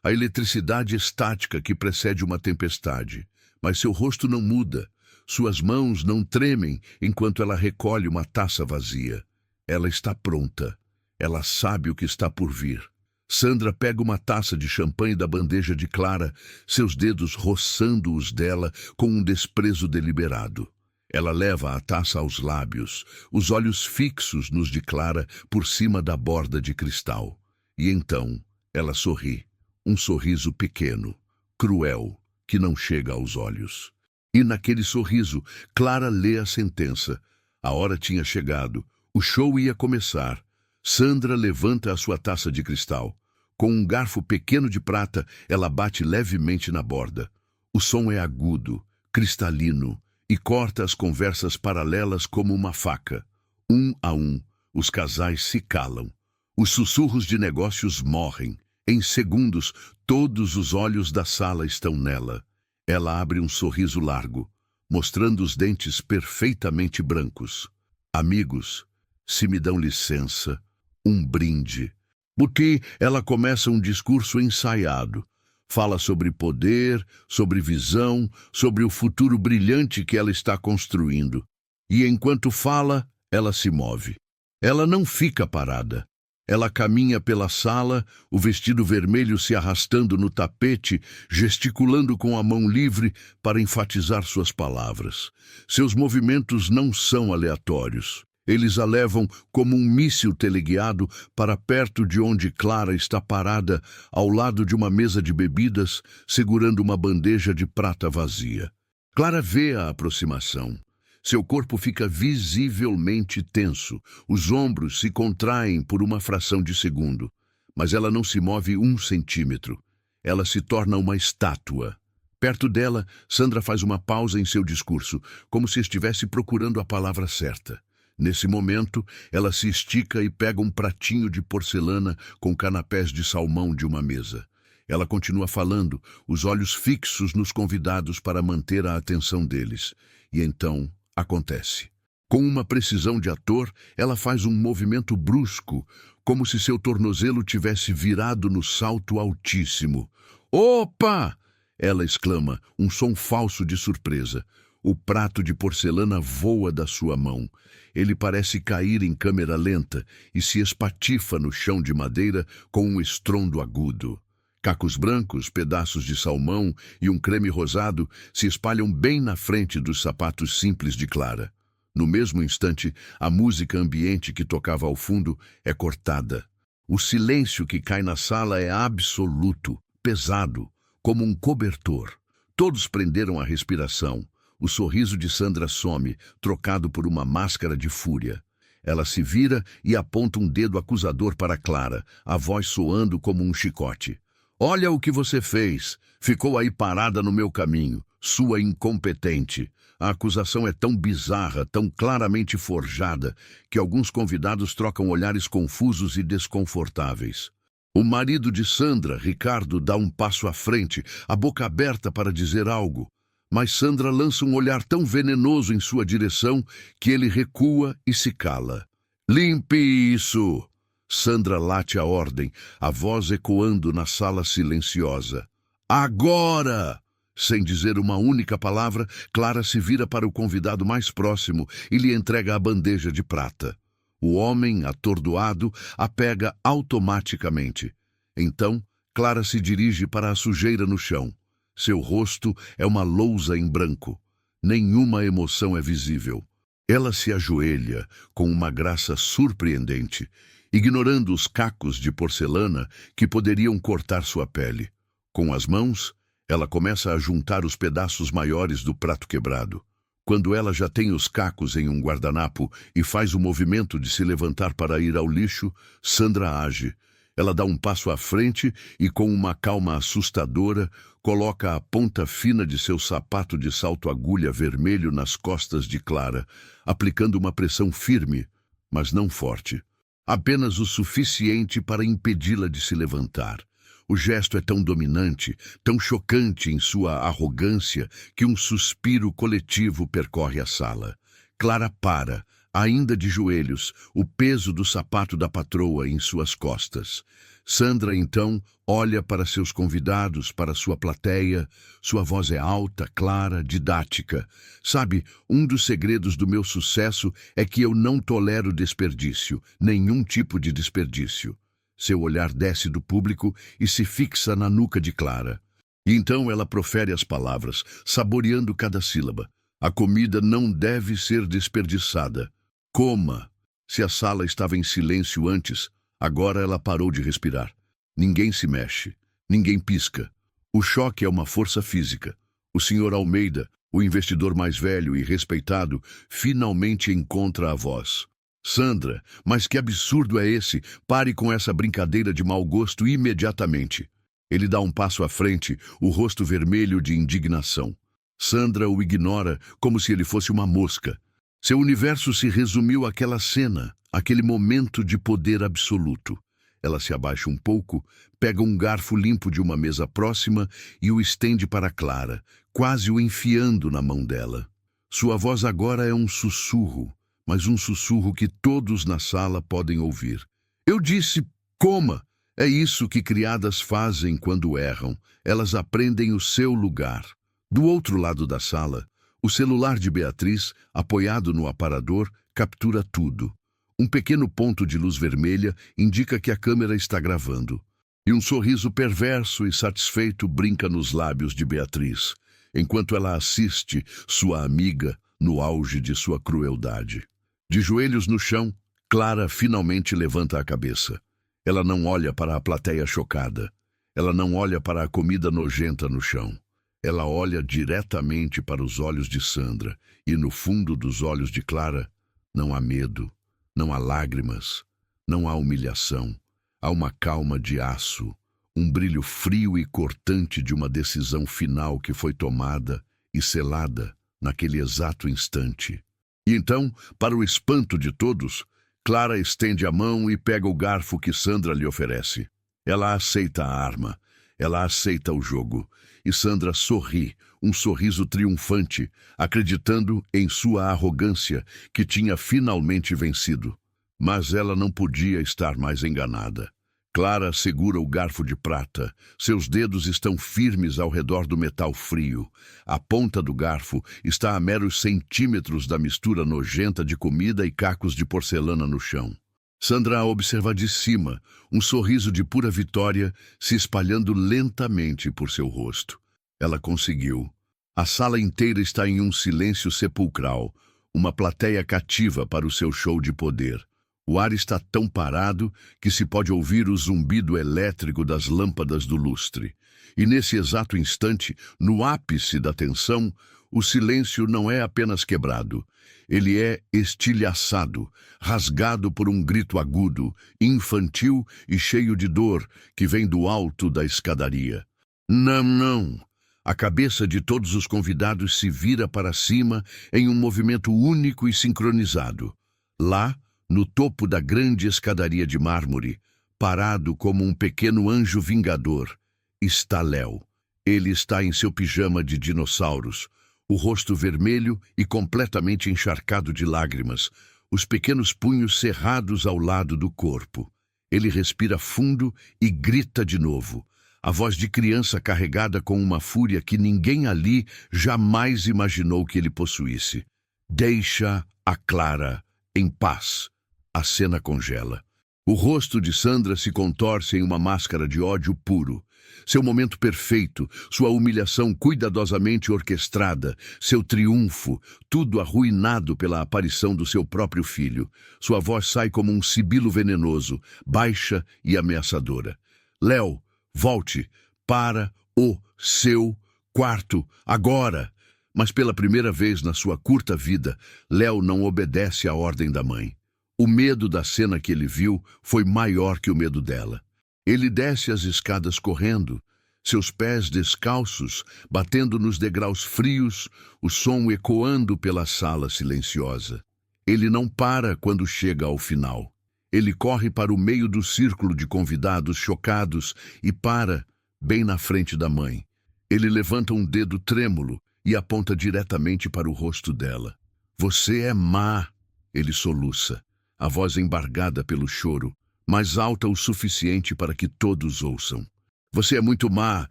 a eletricidade estática que precede uma tempestade, mas seu rosto não muda, suas mãos não tremem enquanto ela recolhe uma taça vazia. Ela está pronta. Ela sabe o que está por vir. Sandra pega uma taça de champanhe da bandeja de Clara, seus dedos roçando os dela com um desprezo deliberado. Ela leva a taça aos lábios, os olhos fixos nos de Clara por cima da borda de cristal. E então ela sorri, um sorriso pequeno, cruel, que não chega aos olhos. E naquele sorriso, Clara lê a sentença. A hora tinha chegado, o show ia começar. Sandra levanta a sua taça de cristal. Com um garfo pequeno de prata, ela bate levemente na borda. O som é agudo, cristalino, e corta as conversas paralelas como uma faca. Um a um, os casais se calam. Os sussurros de negócios morrem. Em segundos, todos os olhos da sala estão nela. Ela abre um sorriso largo, mostrando os dentes perfeitamente brancos. Amigos, se me dão licença, um brinde. Porque ela começa um discurso ensaiado. Fala sobre poder, sobre visão, sobre o futuro brilhante que ela está construindo. E enquanto fala, ela se move. Ela não fica parada. Ela caminha pela sala, o vestido vermelho se arrastando no tapete, gesticulando com a mão livre para enfatizar suas palavras. Seus movimentos não são aleatórios. Eles a levam como um míssil teleguiado para perto de onde Clara está parada, ao lado de uma mesa de bebidas, segurando uma bandeja de prata vazia. Clara vê a aproximação. Seu corpo fica visivelmente tenso. Os ombros se contraem por uma fração de segundo. Mas ela não se move 1 centímetro. Ela se torna uma estátua. Perto dela, Sandra faz uma pausa em seu discurso, como se estivesse procurando a palavra certa. Nesse momento, ela se estica e pega um pratinho de porcelana com canapés de salmão de uma mesa. Ela continua falando, os olhos fixos nos convidados para manter a atenção deles. E então, acontece. Com uma precisão de ator, ela faz um movimento brusco, como se seu tornozelo tivesse virado no salto altíssimo. Opa! Ela exclama, um som falso de surpresa. O prato de porcelana voa da sua mão. Ele parece cair em câmera lenta e se espatifa no chão de madeira com um estrondo agudo. Cacos brancos, pedaços de salmão e um creme rosado se espalham bem na frente dos sapatos simples de Clara. No mesmo instante, a música ambiente que tocava ao fundo é cortada. O silêncio que cai na sala é absoluto, pesado, como um cobertor. Todos prenderam a respiração. O sorriso de Sandra some, trocado por uma máscara de fúria. Ela se vira e aponta um dedo acusador para Clara, a voz soando como um chicote. Olha o que você fez. Ficou aí parada no meu caminho. Sua incompetente. A acusação é tão bizarra, tão claramente forjada, que alguns convidados trocam olhares confusos e desconfortáveis. O marido de Sandra, Ricardo, dá um passo à frente, a boca aberta para dizer algo. Mas Sandra lança um olhar tão venenoso em sua direção que ele recua e se cala. Limpe isso! Sandra late a ordem, a voz ecoando na sala silenciosa. Agora! Sem dizer uma única palavra, Clara se vira para o convidado mais próximo e lhe entrega a bandeja de prata. O homem, atordoado, a pega automaticamente. Então, Clara se dirige para a sujeira no chão. Seu rosto é uma lousa em branco. Nenhuma emoção é visível. Ela se ajoelha com uma graça surpreendente, ignorando os cacos de porcelana que poderiam cortar sua pele. Com as mãos, ela começa a juntar os pedaços maiores do prato quebrado. Quando ela já tem os cacos em um guardanapo e faz o movimento de se levantar para ir ao lixo, Sandra age. Ela dá um passo à frente e, com uma calma assustadora, coloca a ponta fina de seu sapato de salto-agulha vermelho nas costas de Clara, aplicando uma pressão firme, mas não forte. Apenas o suficiente para impedi-la de se levantar. O gesto é tão dominante, tão chocante em sua arrogância, que um suspiro coletivo percorre a sala. Clara para, ainda de joelhos, o peso do sapato da patroa em suas costas. Sandra, então, olha para seus convidados, para sua plateia. Sua voz é alta, clara, didática. Sabe, um dos segredos do meu sucesso é que eu não tolero desperdício, nenhum tipo de desperdício. Seu olhar desce do público e se fixa na nuca de Clara. E então ela profere as palavras, saboreando cada sílaba. A comida não deve ser desperdiçada. Coma! Se a sala estava em silêncio antes, agora ela parou de respirar. Ninguém se mexe, ninguém pisca. O choque é uma força física. O Sr. Almeida, o investidor mais velho e respeitado, finalmente encontra a voz. Sandra, mas que absurdo é esse? Pare com essa brincadeira de mau gosto imediatamente. Ele dá um passo à frente, o rosto vermelho de indignação. Sandra o ignora como se ele fosse uma mosca. Seu universo se resumiu àquela cena, àquele momento de poder absoluto. Ela se abaixa um pouco, pega um garfo limpo de uma mesa próxima e o estende para Clara, quase o enfiando na mão dela. Sua voz agora é um sussurro, mas um sussurro que todos na sala podem ouvir. Eu disse, coma! É isso que criadas fazem quando erram. Elas aprendem o seu lugar. Do outro lado da sala, o celular de Beatriz, apoiado no aparador, captura tudo. Um pequeno ponto de luz vermelha indica que a câmera está gravando. E um sorriso perverso e satisfeito brinca nos lábios de Beatriz, enquanto ela assiste sua amiga no auge de sua crueldade. De joelhos no chão, Clara finalmente levanta a cabeça. Ela não olha para a plateia chocada. Ela não olha para a comida nojenta no chão. Ela olha diretamente para os olhos de Sandra, e no fundo dos olhos de Clara não há medo, não há lágrimas, não há humilhação. Há uma calma de aço, um brilho frio e cortante de uma decisão final que foi tomada e selada naquele exato instante. E então, para o espanto de todos, Clara estende a mão e pega o garfo que Sandra lhe oferece. Ela aceita a arma, ela aceita o jogo, e Sandra sorri, um sorriso triunfante, acreditando em sua arrogância que tinha finalmente vencido. Mas ela não podia estar mais enganada. Clara segura o garfo de prata. Seus dedos estão firmes ao redor do metal frio. A ponta do garfo está a meros centímetros da mistura nojenta de comida e cacos de porcelana no chão. Sandra a observa de cima, um sorriso de pura vitória se espalhando lentamente por seu rosto. Ela conseguiu. A sala inteira está em um silêncio sepulcral, uma plateia cativa para o seu show de poder. O ar está tão parado que se pode ouvir o zumbido elétrico das lâmpadas do lustre. E nesse exato instante, no ápice da tensão, o silêncio não é apenas quebrado. Ele é estilhaçado, rasgado por um grito agudo, infantil e cheio de dor que vem do alto da escadaria. Não, não! A cabeça de todos os convidados se vira para cima em um movimento único e sincronizado. Lá, no topo da grande escadaria de mármore, parado como um pequeno anjo vingador, está Léo. Ele está em seu pijama de dinossauros, o rosto vermelho e completamente encharcado de lágrimas, os pequenos punhos cerrados ao lado do corpo. Ele respira fundo e grita de novo, a voz de criança carregada com uma fúria que ninguém ali jamais imaginou que ele possuísse. Deixa a Clara em paz. A cena congela. O rosto de Sandra se contorce em uma máscara de ódio puro. Seu momento perfeito, sua humilhação cuidadosamente orquestrada, seu triunfo, tudo arruinado pela aparição do seu próprio filho. Sua voz sai como um sibilo venenoso, baixa e ameaçadora. Léo, volte para o seu quarto, agora! Mas pela primeira vez na sua curta vida, Léo não obedece à ordem da mãe. O medo da cena que ele viu foi maior que o medo dela. Ele desce as escadas correndo, seus pés descalços, batendo nos degraus frios, o som ecoando pela sala silenciosa. Ele não para quando chega ao final. Ele corre para o meio do círculo de convidados chocados e para, bem na frente da mãe. Ele levanta um dedo trêmulo e aponta diretamente para o rosto dela. Você é má, ele soluça, a voz embargada pelo choro, mais alta o suficiente para que todos ouçam. Você é muito má,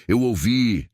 eu ouvi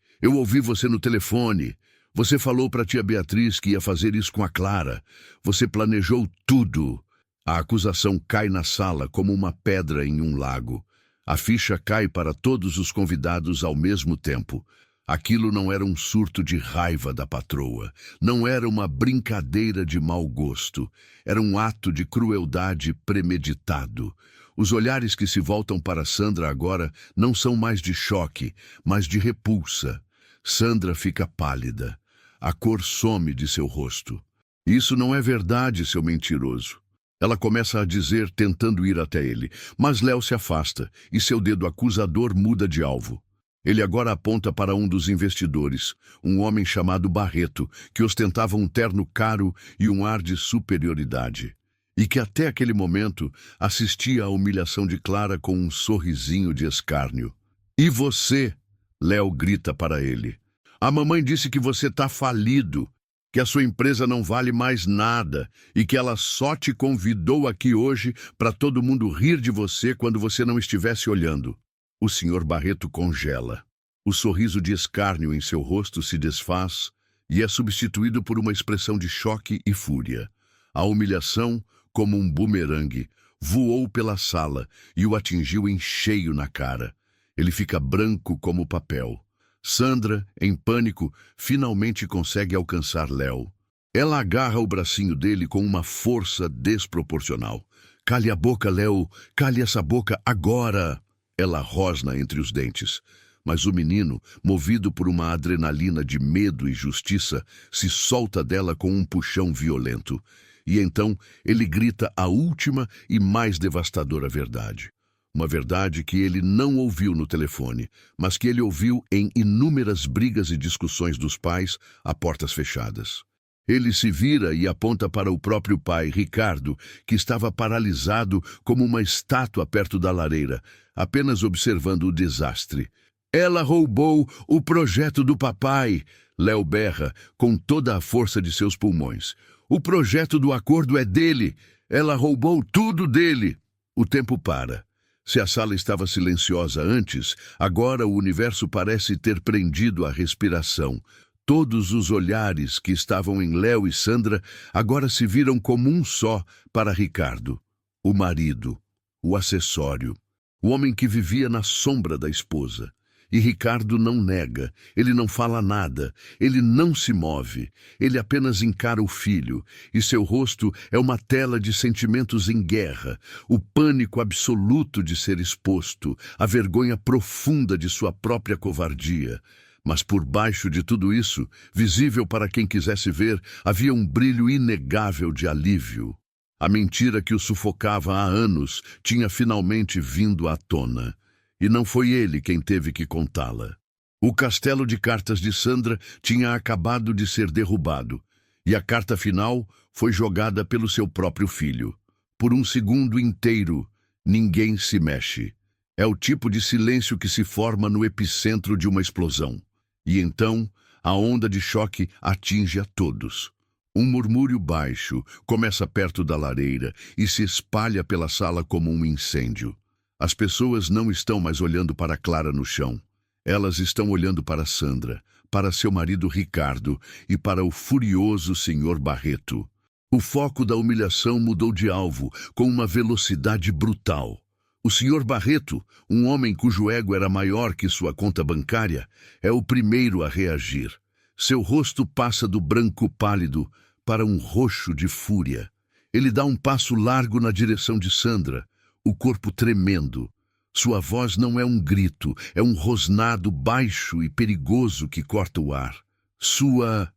você no telefone. Você falou para tia Beatriz que ia fazer isso com a Clara. Você planejou tudo. A acusação cai na sala como uma pedra em um lago. A ficha cai para todos os convidados ao mesmo tempo. Aquilo não era um surto de raiva da patroa. Não era uma brincadeira de mau gosto. Era um ato de crueldade premeditado. Os olhares que se voltam para Sandra agora não são mais de choque, mas de repulsa. Sandra fica pálida. A cor some de seu rosto. Isso não é verdade, seu mentiroso. Ela começa a dizer, tentando ir até ele, mas Léo se afasta e seu dedo acusador muda de alvo. Ele agora aponta para um dos investidores, um homem chamado Barreto, que ostentava um terno caro e um ar de superioridade, e que até aquele momento assistia à humilhação de Clara com um sorrisinho de escárnio. E você? Léo grita para ele. A mamãe disse que você está falido, que a sua empresa não vale mais nada e que ela só te convidou aqui hoje para todo mundo rir de você quando você não estivesse olhando. O Sr. Barreto congela. O sorriso de escárnio em seu rosto se desfaz e é substituído por uma expressão de choque e fúria. A humilhação, como um bumerangue, voou pela sala e o atingiu em cheio na cara. Ele fica branco como papel. Sandra, em pânico, finalmente consegue alcançar Léo. Ela agarra o bracinho dele com uma força desproporcional. Cale a boca, Léo! Cale essa boca agora! Ela rosna entre os dentes. Mas o menino, movido por uma adrenalina de medo e justiça, se solta dela com um puxão violento. E então ele grita a última e mais devastadora verdade. Uma verdade que ele não ouviu no telefone, mas que ele ouviu em inúmeras brigas e discussões dos pais a portas fechadas. Ele se vira e aponta para o próprio pai, Ricardo, que estava paralisado como uma estátua perto da lareira, apenas observando o desastre. Ela roubou o projeto do papai, Léo berra, com toda a força de seus pulmões. O projeto do acordo é dele. Ela roubou tudo dele. O tempo para. Se a sala estava silenciosa antes, agora o universo parece ter prendido a respiração. Todos os olhares que estavam em Léo e Sandra agora se viram como um só para Ricardo, o marido, o acessório, o homem que vivia na sombra da esposa. E Ricardo não nega, ele não fala nada, ele não se move, ele apenas encara o filho, e seu rosto é uma tela de sentimentos em guerra, o pânico absoluto de ser exposto, a vergonha profunda de sua própria covardia. Mas por baixo de tudo isso, visível para quem quisesse ver, havia um brilho inegável de alívio. A mentira que o sufocava há anos tinha finalmente vindo à tona. E não foi ele quem teve que contá-la. O castelo de cartas de Sandra tinha acabado de ser derrubado, e a carta final foi jogada pelo seu próprio filho. Por um segundo inteiro, Ninguém se mexe. É o tipo de silêncio que se forma no epicentro de uma explosão. E então, a onda de choque atinge a todos. Um murmúrio baixo começa perto da lareira e se espalha pela sala como um incêndio. As pessoas não estão mais olhando para Clara no chão. Elas estão olhando para Sandra, para seu marido Ricardo e para o furioso Sr. Barreto. O foco da humilhação mudou de alvo com uma velocidade brutal. O Sr. Barreto, um homem cujo ego era maior que sua conta bancária, é o primeiro a reagir. Seu rosto passa do branco pálido para um roxo de fúria. Ele dá um passo largo na direção de Sandra, o corpo tremendo. Sua voz não é um grito, é um rosnado baixo e perigoso que corta o ar. Sua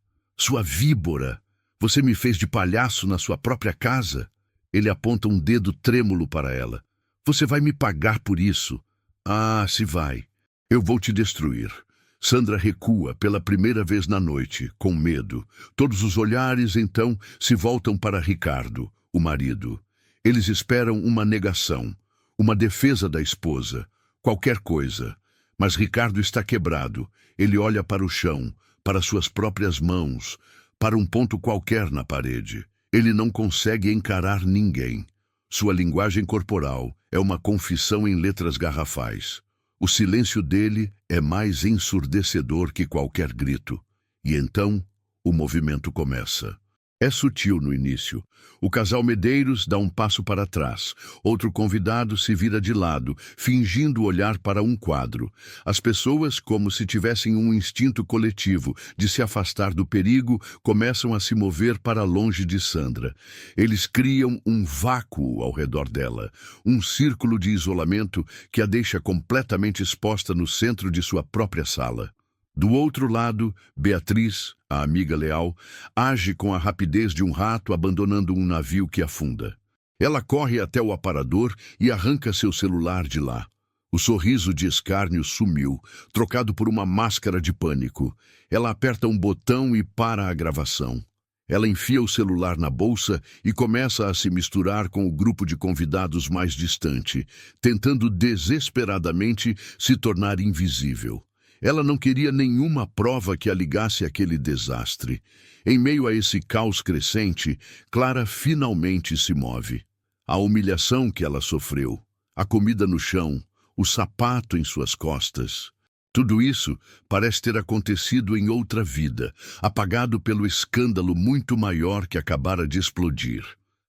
víbora, você me fez de palhaço na sua própria casa? Ele aponta um dedo trêmulo para ela. Você vai me pagar por isso. Ah, se vai. Eu vou te destruir. Sandra recua pela primeira vez na noite, com medo. Todos os olhares, então, se voltam para Ricardo, o marido. Eles esperam uma negação, uma defesa da esposa, qualquer coisa. Mas Ricardo está quebrado. Ele olha para o chão, para suas próprias mãos, para um ponto qualquer na parede. Ele não consegue encarar ninguém. Sua linguagem corporal é uma confissão em letras garrafais. O silêncio dele é mais ensurdecedor que qualquer grito. E então, o movimento começa. É sutil no início. O casal Medeiros dá um passo para trás. Outro convidado se vira de lado, fingindo olhar para um quadro. As pessoas, como se tivessem um instinto coletivo de se afastar do perigo, começam a se mover para longe de Sandra. Eles criam um vácuo ao redor dela, um círculo de isolamento que a deixa completamente exposta no centro de sua própria sala. Do outro lado, Beatriz, a amiga leal, age com a rapidez de um rato abandonando um navio que afunda. Ela corre até o aparador e arranca seu celular de lá. O sorriso de escárnio sumiu, trocado por uma máscara de pânico. Ela aperta um botão e para a gravação. Ela enfia o celular na bolsa e começa a se misturar com o grupo de convidados mais distante, tentando desesperadamente se tornar invisível. Ela não queria nenhuma prova que a ligasse àquele desastre. Em meio a esse caos crescente, Clara finalmente se move. A humilhação que ela sofreu, a comida no chão, o sapato em suas costas. Tudo isso parece ter acontecido em outra vida, apagado pelo escândalo muito maior que acabara de explodir.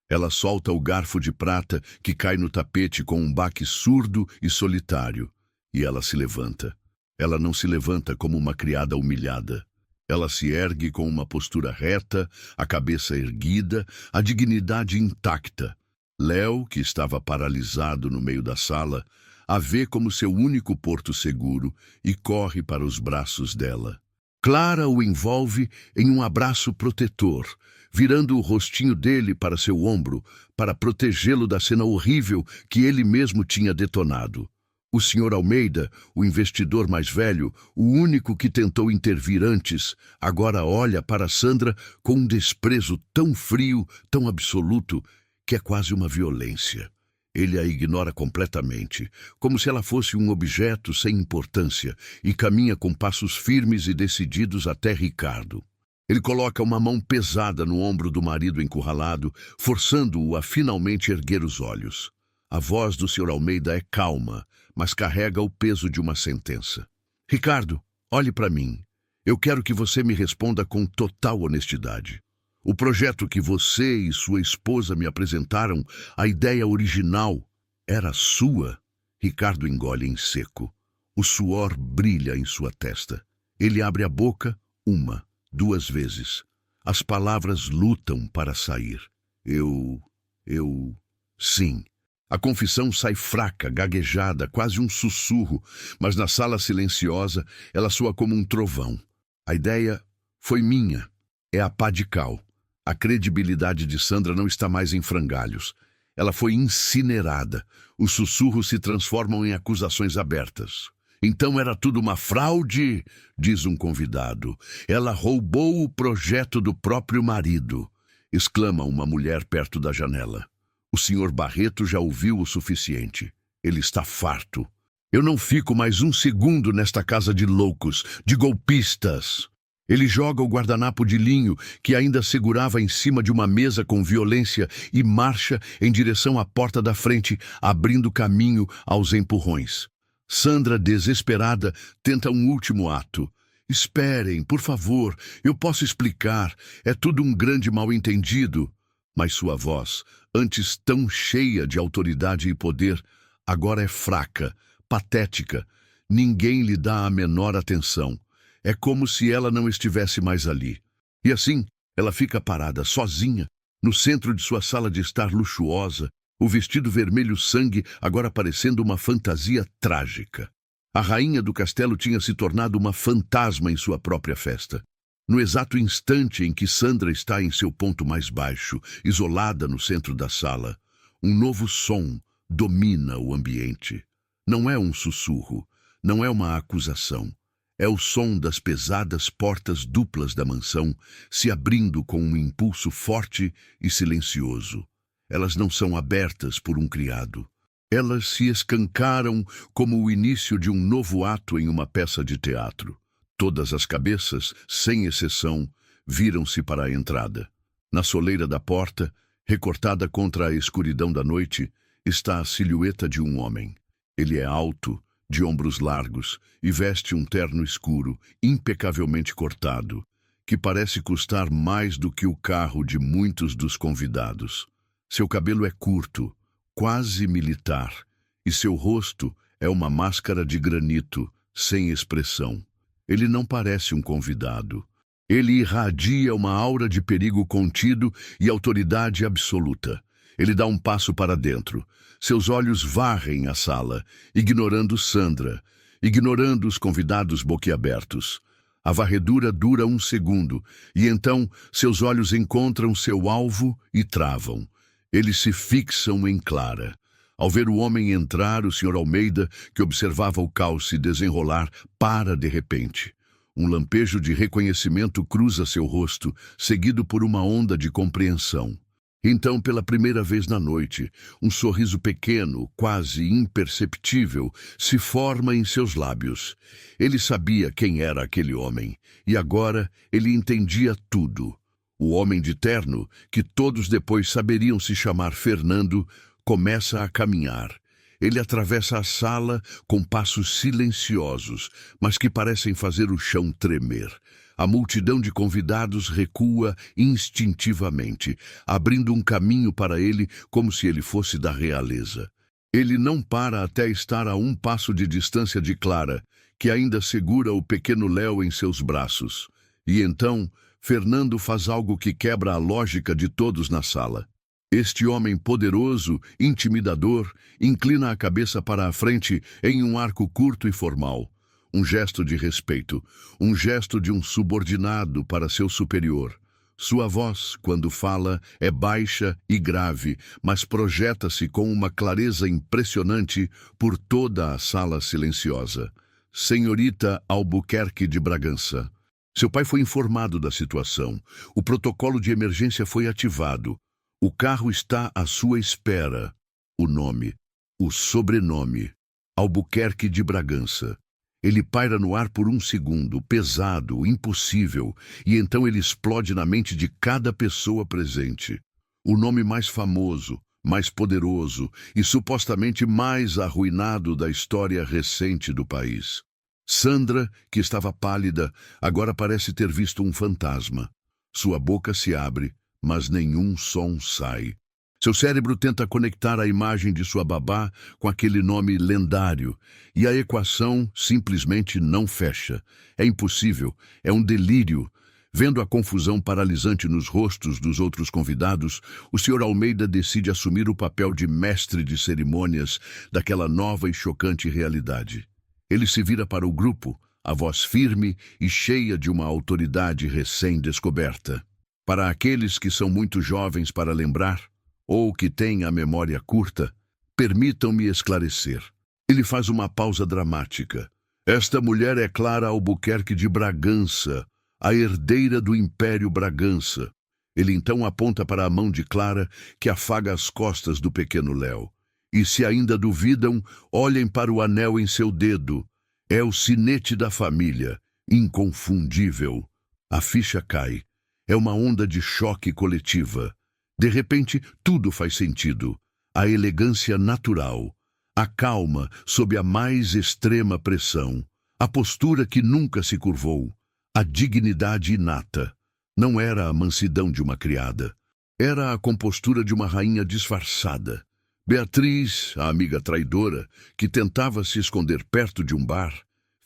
Ela solta o garfo de prata que cai no tapete com um baque surdo e solitário. E ela se levanta. Ela não se levanta como uma criada humilhada. Ela se ergue com uma postura reta, a cabeça erguida, a dignidade intacta. Léo, que estava paralisado no meio da sala, a vê como seu único porto seguro e corre para os braços dela. Clara o envolve em um abraço protetor, virando o rostinho dele para seu ombro, para protegê-lo da cena horrível que ele mesmo tinha detonado. O Sr. Almeida, o investidor mais velho, o único que tentou intervir antes, agora olha para Sandra com um desprezo tão frio, tão absoluto, que é quase uma violência. Ele a ignora completamente, como se ela fosse um objeto sem importância, e caminha com passos firmes e decididos até Ricardo. Ele coloca uma mão pesada no ombro do marido encurralado, forçando-o a finalmente erguer os olhos. A voz do Sr. Almeida é calma, mas carrega o peso de uma sentença. Ricardo, olhe para mim. Eu quero que você me responda com total honestidade. O projeto que você e sua esposa me apresentaram, a ideia original, era sua? Ricardo engole em seco. O suor brilha em sua testa. Ele abre a boca, 1, 2 vezes. As palavras lutam para sair. Sim. A confissão sai fraca, gaguejada, quase um sussurro, mas na sala silenciosa ela soa como um trovão. A ideia foi minha. É a pá de cal. A credibilidade de Sandra não está mais em frangalhos. Ela foi incinerada. Os sussurros se transformam em acusações abertas. Então era tudo uma fraude, diz um convidado. Ela roubou o projeto do próprio marido, exclama uma mulher perto da janela. O senhor Barreto já ouviu o suficiente. Ele está farto. Eu não fico mais um segundo nesta casa de loucos, de golpistas. Ele joga o guardanapo de linho que ainda segurava em cima de uma mesa com violência e marcha em direção à porta da frente, abrindo caminho aos empurrões. Sandra, desesperada, tenta um último ato. Esperem, por favor, eu posso explicar. É tudo um grande mal-entendido. Mas sua voz, antes tão cheia de autoridade e poder, agora é fraca, patética. Ninguém lhe dá a menor atenção. É como se ela não estivesse mais ali. E assim, ela fica parada, sozinha, no centro de sua sala de estar luxuosa, o vestido vermelho sangue agora parecendo uma fantasia trágica. A rainha do castelo tinha se tornado uma fantasma em sua própria festa. No exato instante em que Sandra está em seu ponto mais baixo, isolada no centro da sala, um novo som domina o ambiente. Não é um sussurro, não é uma acusação. É o som das pesadas portas duplas da mansão se abrindo com um impulso forte e silencioso. Elas não são abertas por um criado. Elas se escancaram como o início de um novo ato em uma peça de teatro. Todas as cabeças, sem exceção, viram-se para a entrada. Na soleira da porta, recortada contra a escuridão da noite, está a silhueta de um homem. Ele é alto, de ombros largos, e veste um terno escuro, impecavelmente cortado, que parece custar mais do que o carro de muitos dos convidados. Seu cabelo é curto, quase militar, e seu rosto é uma máscara de granito, sem expressão. Ele não parece um convidado. Ele irradia uma aura de perigo contido e autoridade absoluta. Ele dá um passo para dentro. Seus olhos varrem a sala, ignorando Sandra, ignorando os convidados boquiabertos. A varredura dura um segundo, e então seus olhos encontram seu alvo e travam. Eles se fixam em Clara. Ao ver o homem entrar, o Sr. Almeida, que observava o caos se desenrolar, para de repente. Um lampejo de reconhecimento cruza seu rosto, seguido por uma onda de compreensão. Então, pela primeira vez na noite, um sorriso pequeno, quase imperceptível, se forma em seus lábios. Ele sabia quem era aquele homem, e agora ele entendia tudo. O homem de terno, que todos depois saberiam se chamar Fernando, começa a caminhar. Ele atravessa a sala com passos silenciosos, mas que parecem fazer o chão tremer. A multidão de convidados recua instintivamente, abrindo um caminho para ele como se ele fosse da realeza. Ele não para até estar a um passo de distância de Clara, que ainda segura o pequeno Léo em seus braços. E então, Fernando faz algo que quebra a lógica de todos na sala. Este homem poderoso, intimidador, inclina a cabeça para a frente em um arco curto e formal. Um gesto de respeito, um gesto de um subordinado para seu superior. Sua voz, quando fala, é baixa e grave, mas projeta-se com uma clareza impressionante por toda a sala silenciosa. Senhorita Albuquerque de Bragança. Seu pai foi informado da situação. O protocolo de emergência foi ativado. O carro está à sua espera. O nome, o sobrenome, Albuquerque de Bragança. Ele paira no ar por um segundo, pesado, impossível, e então ele explode na mente de cada pessoa presente. O nome mais famoso, mais poderoso e supostamente mais arruinado da história recente do país. Sandra, que estava pálida, agora parece ter visto um fantasma. Sua boca se abre, mas nenhum som sai. Seu cérebro tenta conectar a imagem de sua babá com aquele nome lendário, e a equação simplesmente não fecha. É impossível, é um delírio. Vendo a confusão paralisante nos rostos dos outros convidados, o Sr. Almeida decide assumir o papel de mestre de cerimônias daquela nova e chocante realidade. Ele se vira para o grupo, a voz firme e cheia de uma autoridade recém-descoberta. Para aqueles que são muito jovens para lembrar, ou que têm a memória curta, permitam-me esclarecer. Ele faz uma pausa dramática. Esta mulher é Clara Albuquerque de Bragança, a herdeira do Império Bragança. Ele então aponta para a mão de Clara, que afaga as costas do pequeno Léo. E se ainda duvidam, olhem para o anel em seu dedo. É o sinete da família, inconfundível. A ficha cai. É uma onda de choque coletiva. De repente, tudo faz sentido. A elegância natural, a calma sob a mais extrema pressão, a postura que nunca se curvou, a dignidade inata. Não era a mansidão de uma criada. Era a compostura de uma rainha disfarçada. Beatriz, a amiga traidora, que tentava se esconder perto de um bar,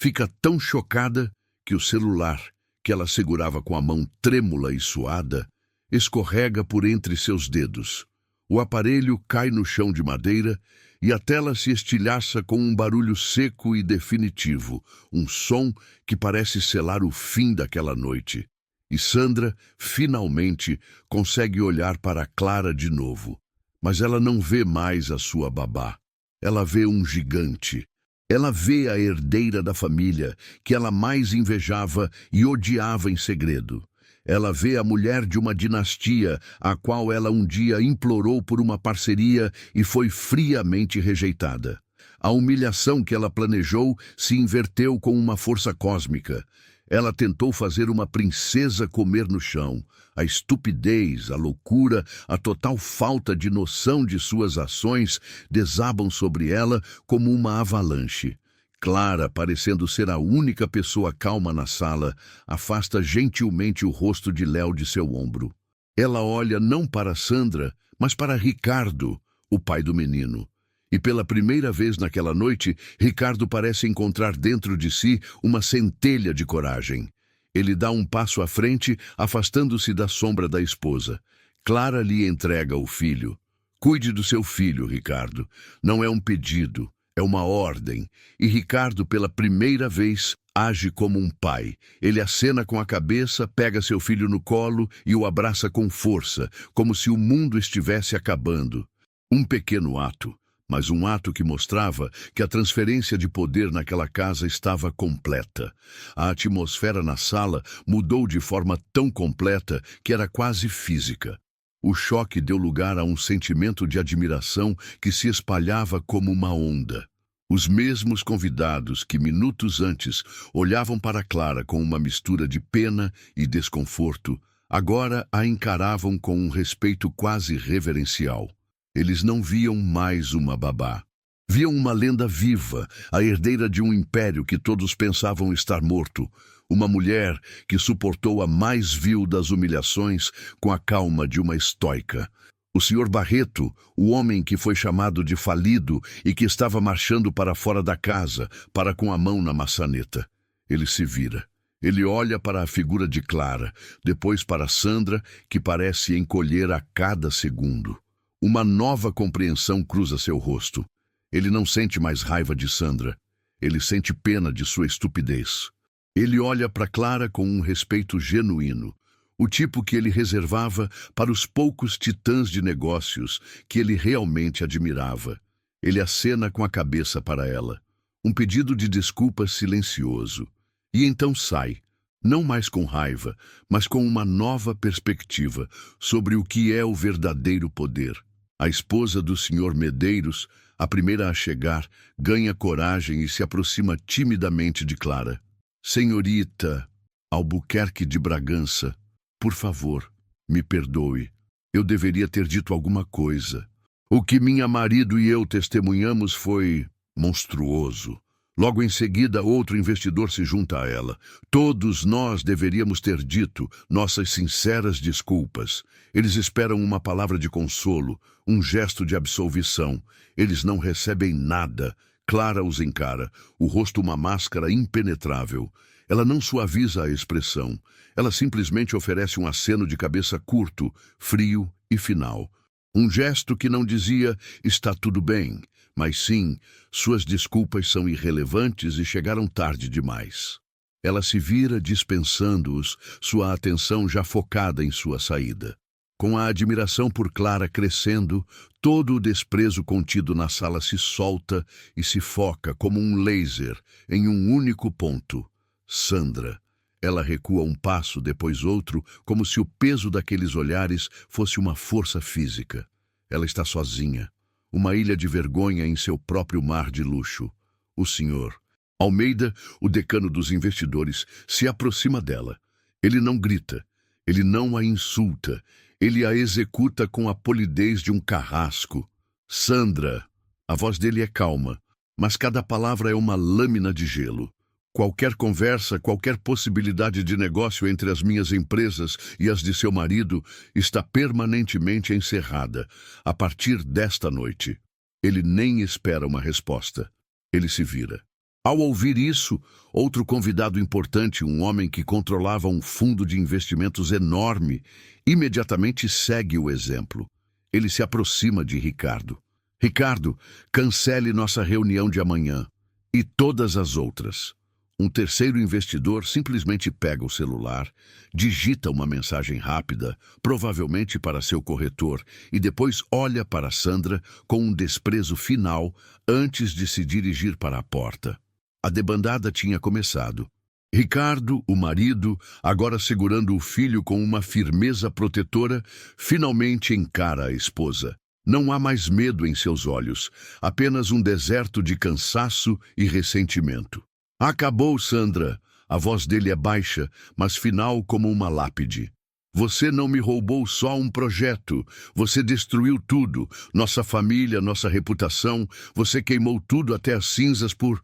fica tão chocada que o celular, que ela segurava com a mão trêmula e suada, escorrega por entre seus dedos. O aparelho cai no chão de madeira e a tela se estilhaça com um barulho seco e definitivo, um som que parece selar o fim daquela noite. E Sandra, finalmente, consegue olhar para Clara de novo. Mas ela não vê mais a sua babá. Ela vê um gigante. Ela vê a herdeira da família, que ela mais invejava e odiava em segredo. Ela vê a mulher de uma dinastia, a qual ela um dia implorou por uma parceria e foi friamente rejeitada. A humilhação que ela planejou se inverteu com uma força cósmica. Ela tentou fazer uma princesa comer no chão. A estupidez, a loucura, a total falta de noção de suas ações desabam sobre ela como uma avalanche. Clara, parecendo ser a única pessoa calma na sala, afasta gentilmente o rosto de Léo de seu ombro. Ela olha não para Sandra, mas para Ricardo, o pai do menino. E pela primeira vez naquela noite, Ricardo parece encontrar dentro de si uma centelha de coragem. Ele dá um passo à frente, afastando-se da sombra da esposa. Clara lhe entrega o filho. Cuide do seu filho, Ricardo. Não é um pedido, é uma ordem. E Ricardo, pela primeira vez, age como um pai. Ele acena com a cabeça, pega seu filho no colo e o abraça com força, como se o mundo estivesse acabando. Um pequeno ato. Mas um ato que mostrava que a transferência de poder naquela casa estava completa. A atmosfera na sala mudou de forma tão completa que era quase física. O choque deu lugar a um sentimento de admiração que se espalhava como uma onda. Os mesmos convidados que minutos antes olhavam para Clara com uma mistura de pena e desconforto, agora a encaravam com um respeito quase reverencial. Eles não viam mais uma babá. Viam uma lenda viva, a herdeira de um império que todos pensavam estar morto. Uma mulher que suportou a mais vil das humilhações com a calma de uma estoica. O Sr. Barreto, o homem que foi chamado de falido e que estava marchando para fora da casa, para com a mão na maçaneta. Ele se vira. Ele olha para a figura de Clara, depois para Sandra, que parece encolher a cada segundo. Uma nova compreensão cruza seu rosto. Ele não sente mais raiva de Sandra. Ele sente pena de sua estupidez. Ele olha para Clara com um respeito genuíno, o tipo que ele reservava para os poucos titãs de negócios que ele realmente admirava. Ele acena com a cabeça para ela, um pedido de desculpas silencioso. E então sai, não mais com raiva, mas com uma nova perspectiva sobre o que é o verdadeiro poder. A esposa do Sr. Medeiros, a primeira a chegar, ganha coragem e se aproxima timidamente de Clara. Senhorita Albuquerque de Bragança, por favor, me perdoe. Eu deveria ter dito alguma coisa. O que minha marido e eu testemunhamos foi monstruoso. Logo em seguida, outro investidor se junta a ela. Todos nós deveríamos ter dito nossas sinceras desculpas. Eles esperam uma palavra de consolo, um gesto de absolvição. Eles não recebem nada. Clara os encara, o rosto uma máscara impenetrável. Ela não suaviza a expressão. Ela simplesmente oferece um aceno de cabeça curto, frio e final. Um gesto que não dizia, está tudo bem, mas sim, suas desculpas são irrelevantes e chegaram tarde demais. Ela se vira dispensando-os, sua atenção já focada em sua saída. Com a admiração por Clara crescendo, todo o desprezo contido na sala se solta e se foca como um laser em um único ponto. Sandra. Ela recua um passo, depois outro, como se o peso daqueles olhares fosse uma força física. Ela está sozinha, uma ilha de vergonha em seu próprio mar de luxo. O senhor Almeida, o decano dos investidores, se aproxima dela. Ele não grita, ele não a insulta, ele a executa com a polidez de um carrasco. Sandra. A voz dele é calma, mas cada palavra é uma lâmina de gelo. Qualquer conversa, qualquer possibilidade de negócio entre as minhas empresas e as de seu marido está permanentemente encerrada a partir desta noite. Ele nem espera uma resposta. Ele se vira. Ao ouvir isso, outro convidado importante, um homem que controlava um fundo de investimentos enorme, imediatamente segue o exemplo. Ele se aproxima de Ricardo. Ricardo, cancele nossa reunião de amanhã e todas as outras. Um terceiro investidor simplesmente pega o celular, digita uma mensagem rápida, provavelmente para seu corretor, e depois olha para Sandra com um desprezo final antes de se dirigir para a porta. A debandada tinha começado. Ricardo, o marido, agora segurando o filho com uma firmeza protetora, finalmente encara a esposa. Não há mais medo em seus olhos, apenas um deserto de cansaço e ressentimento. Acabou, Sandra. A voz dele é baixa, mas final como uma lápide. Você não me roubou só um projeto. Você destruiu tudo. Nossa família, nossa reputação. Você queimou tudo até as cinzas por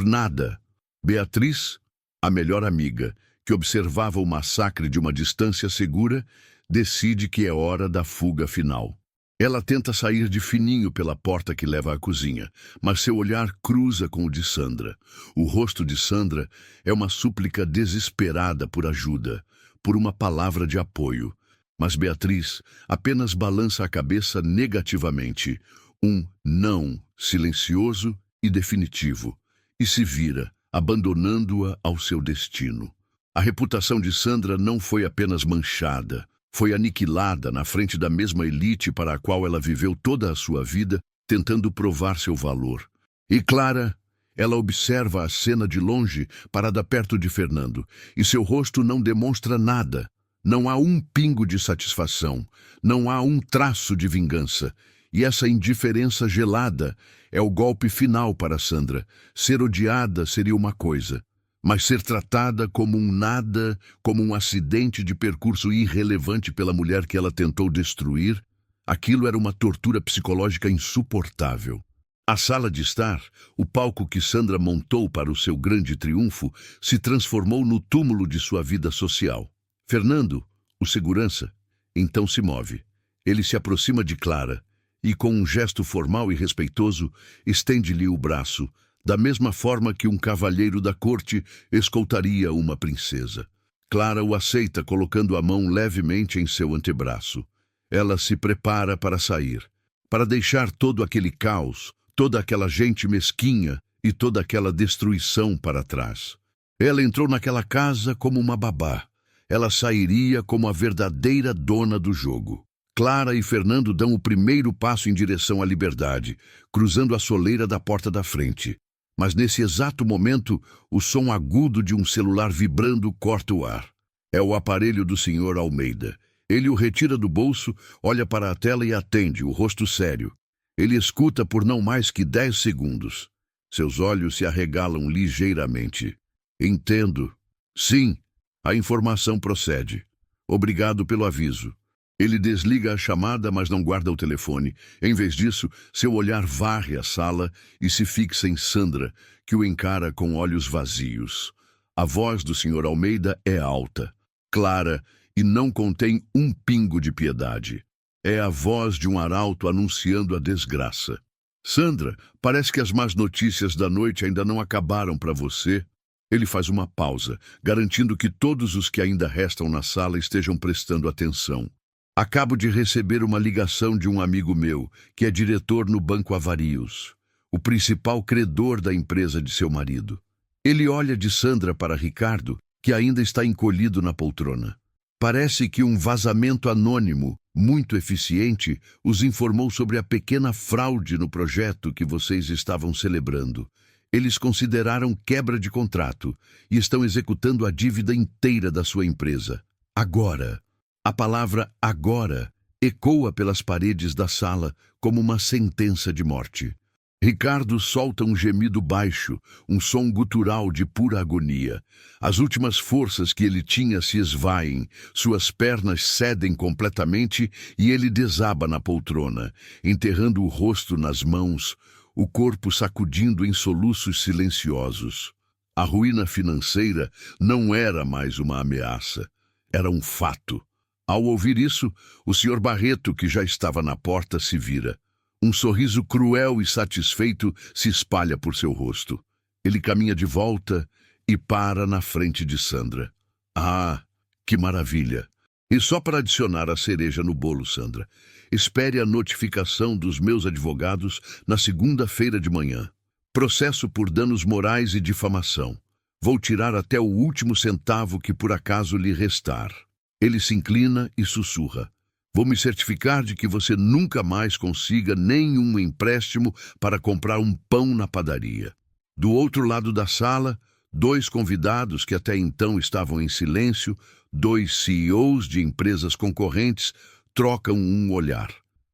nada. Beatriz, a melhor amiga, que observava o massacre de uma distância segura, decide que é hora da fuga final. Ela tenta sair de fininho pela porta que leva à cozinha, mas seu olhar cruza com o de Sandra. O rosto de Sandra é uma súplica desesperada por ajuda, por uma palavra de apoio. Mas Beatriz apenas balança a cabeça negativamente, um não silencioso e definitivo, e se vira, abandonando-a ao seu destino. A reputação de Sandra não foi apenas manchada, foi aniquilada na frente da mesma elite para a qual ela viveu toda a sua vida, tentando provar seu valor. E Clara, ela observa a cena de longe, parada perto de Fernando, e seu rosto não demonstra nada. Não há um pingo de satisfação, não há um traço de vingança. E essa indiferença gelada é o golpe final para Sandra. Ser odiada seria uma coisa, mas ser tratada como um nada, como um acidente de percurso irrelevante pela mulher que ela tentou destruir, aquilo era uma tortura psicológica insuportável. A sala de estar, o palco que Sandra montou para o seu grande triunfo, se transformou no túmulo de sua vida social. Fernando, o segurança, então se move. Ele se aproxima de Clara e, com um gesto formal e respeitoso, estende-lhe o braço, da mesma forma que um cavalheiro da corte escoltaria uma princesa. Clara o aceita, colocando a mão levemente em seu antebraço. Ela se prepara para sair, para deixar todo aquele caos, toda aquela gente mesquinha e toda aquela destruição para trás. Ela entrou naquela casa como uma babá. Ela sairia como a verdadeira dona do jogo. Clara e Fernando dão o primeiro passo em direção à liberdade, cruzando a soleira da porta da frente. Mas nesse exato momento, o som agudo de um celular vibrando corta o ar. É o aparelho do Sr. Almeida. Ele o retira do bolso, olha para a tela e atende, o rosto sério. Ele escuta por não mais que 10 segundos. Seus olhos se arregalam ligeiramente. Entendo. Sim, a informação procede. Obrigado pelo aviso. Ele desliga a chamada, mas não guarda o telefone. Em vez disso, seu olhar varre a sala e se fixa em Sandra, que o encara com olhos vazios. A voz do Sr. Almeida é alta, clara e não contém um pingo de piedade. É a voz de um arauto anunciando a desgraça. Sandra, parece que as más notícias da noite ainda não acabaram para você. Ele faz uma pausa, garantindo que todos os que ainda restam na sala estejam prestando atenção. Acabo de receber uma ligação de um amigo meu, que é diretor no Banco Avarios, o principal credor da empresa de seu marido. Ele olha de Sandra para Ricardo, que ainda está encolhido na poltrona. Parece que um vazamento anônimo, muito eficiente, os informou sobre a pequena fraude no projeto que vocês estavam celebrando. Eles consideraram quebra de contrato e estão executando a dívida inteira da sua empresa. Agora. A palavra agora ecoa pelas paredes da sala como uma sentença de morte. Ricardo solta um gemido baixo, um som gutural de pura agonia. As últimas forças que ele tinha se esvaem, suas pernas cedem completamente e ele desaba na poltrona, enterrando o rosto nas mãos, o corpo sacudindo em soluços silenciosos. A ruína financeira não era mais uma ameaça, era um fato. Ao ouvir isso, o Sr. Barreto, que já estava na porta, se vira. Um sorriso cruel e satisfeito se espalha por seu rosto. Ele caminha de volta e para na frente de Sandra. Ah, que maravilha! E só para adicionar a cereja no bolo, Sandra, espere a notificação dos meus advogados na segunda-feira de manhã. Processo por danos morais e difamação. Vou tirar até o último centavo que por acaso lhe restar. Ele se inclina e sussurra. Vou me certificar de que você nunca mais consiga nenhum empréstimo para comprar um pão na padaria. Do outro lado da sala, 2 convidados que até então estavam em silêncio, 2 CEOs de empresas concorrentes, trocam um olhar.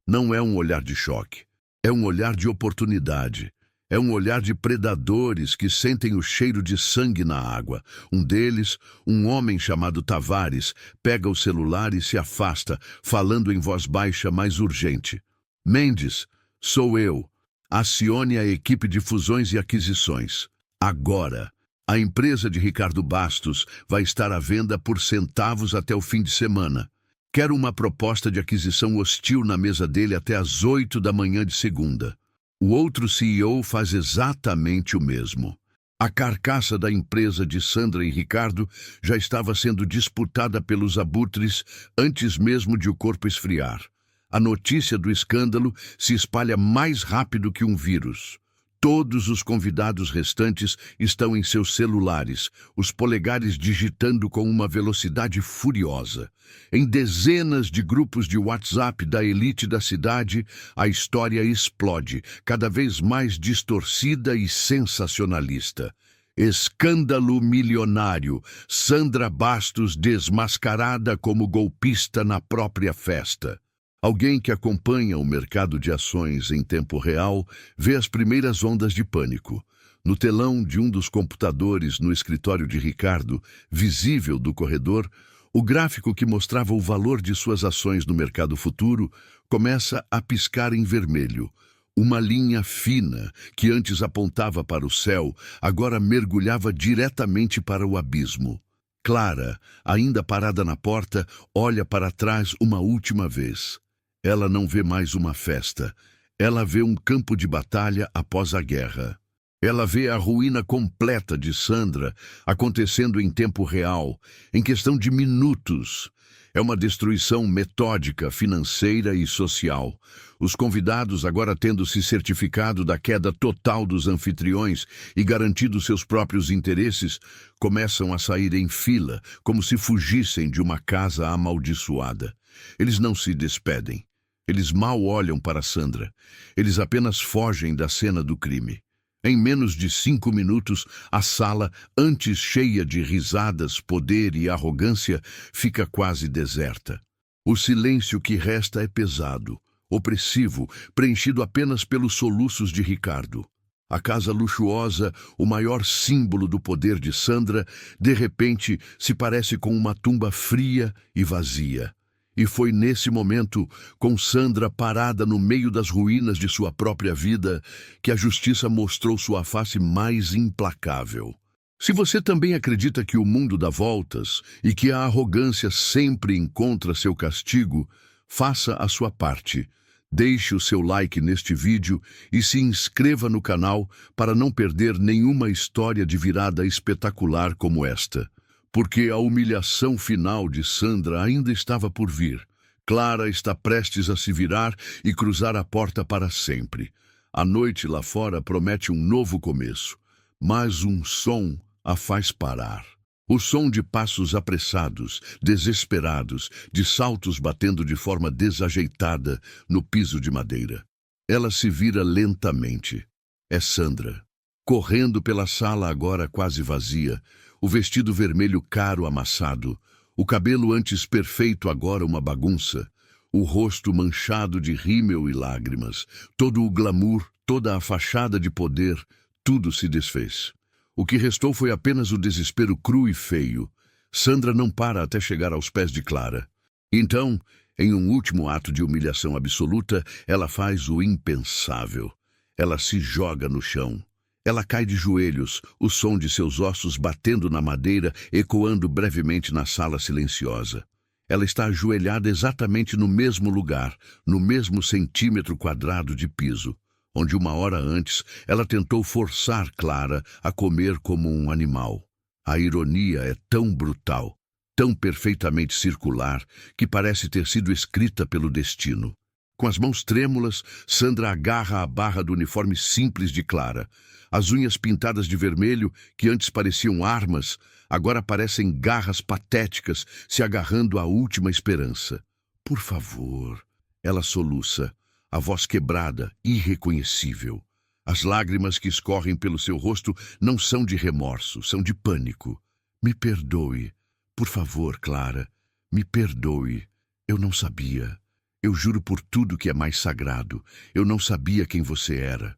Não é um olhar de choque, é um olhar de oportunidade. É um olhar de predadores que sentem o cheiro de sangue na água. Um deles, um homem chamado Tavares, pega o celular e se afasta, falando em voz baixa, mais urgente. Mendes, sou eu. Acione a equipe de fusões e aquisições. Agora. A empresa de Ricardo Bastos vai estar à venda por centavos até o fim de semana. Quero uma proposta de aquisição hostil na mesa dele até às 8 da manhã de segunda. O outro CEO faz exatamente o mesmo. A carcaça da empresa de Sandra e Ricardo já estava sendo disputada pelos abutres antes mesmo de o corpo esfriar. A notícia do escândalo se espalha mais rápido que um vírus. Todos os convidados restantes estão em seus celulares, os polegares digitando com uma velocidade furiosa. Em dezenas de grupos de WhatsApp da elite da cidade, a história explode, cada vez mais distorcida e sensacionalista. Escândalo milionário. Sandra Bastos desmascarada como golpista na própria festa. Alguém que acompanha o mercado de ações em tempo real vê as primeiras ondas de pânico. No telão de um dos computadores no escritório de Ricardo, visível do corredor, o gráfico que mostrava o valor de suas ações no mercado futuro começa a piscar em vermelho. Uma linha fina, que antes apontava para o céu, agora mergulhava diretamente para o abismo. Clara, ainda parada na porta, olha para trás uma última vez. Ela não vê mais uma festa. Ela vê um campo de batalha após a guerra. Ela vê a ruína completa de Sandra acontecendo em tempo real, em questão de minutos. É uma destruição metódica, financeira e social. Os convidados, agora tendo se certificado da queda total dos anfitriões e garantido seus próprios interesses, começam a sair em fila, como se fugissem de uma casa amaldiçoada. Eles não se despedem. Eles mal olham para Sandra. Eles apenas fogem da cena do crime. Em menos de 5 minutos, a sala, antes cheia de risadas, poder e arrogância, fica quase deserta. O silêncio que resta é pesado, opressivo, preenchido apenas pelos soluços de Ricardo. A casa luxuosa, o maior símbolo do poder de Sandra, de repente se parece com uma tumba fria e vazia. E foi nesse momento, com Sandra parada no meio das ruínas de sua própria vida, que a justiça mostrou sua face mais implacável. Se você também acredita que o mundo dá voltas e que a arrogância sempre encontra seu castigo, faça a sua parte. Deixe o seu like neste vídeo e se inscreva no canal para não perder nenhuma história de virada espetacular como esta. Porque a humilhação final de Sandra ainda estava por vir. Clara está prestes a se virar e cruzar a porta para sempre. A noite lá fora promete um novo começo, mas um som a faz parar. O som de passos apressados, desesperados, de saltos batendo de forma desajeitada no piso de madeira. Ela se vira lentamente. É Sandra. correndo pela sala agora quase vazia, o vestido vermelho caro amassado, o cabelo antes perfeito agora uma bagunça, o rosto manchado de rímel e lágrimas, todo o glamour, toda a fachada de poder, tudo se desfez. O que restou foi apenas o desespero cru e feio. Sandra não para até chegar aos pés de Clara. Então, em um último ato de humilhação absoluta, ela faz o impensável. Ela se joga no chão. Ela cai de joelhos, o som de seus ossos batendo na madeira, ecoando brevemente na sala silenciosa. Ela está ajoelhada exatamente no mesmo lugar, no mesmo centímetro quadrado de piso, onde uma hora antes ela tentou forçar Clara a comer como um animal. A ironia é tão brutal, tão perfeitamente circular, que parece ter sido escrita pelo destino. Com as mãos trêmulas, Sandra agarra a barra do uniforme simples de Clara. As unhas pintadas de vermelho, que antes pareciam armas, agora parecem garras patéticas se agarrando à última esperança. Por favor, ela soluça, a voz quebrada, irreconhecível. As lágrimas que escorrem pelo seu rosto não são de remorso, são de pânico. Me perdoe. Por favor, Clara, me perdoe. Eu não sabia. Eu juro por tudo que é mais sagrado. Eu não sabia quem você era.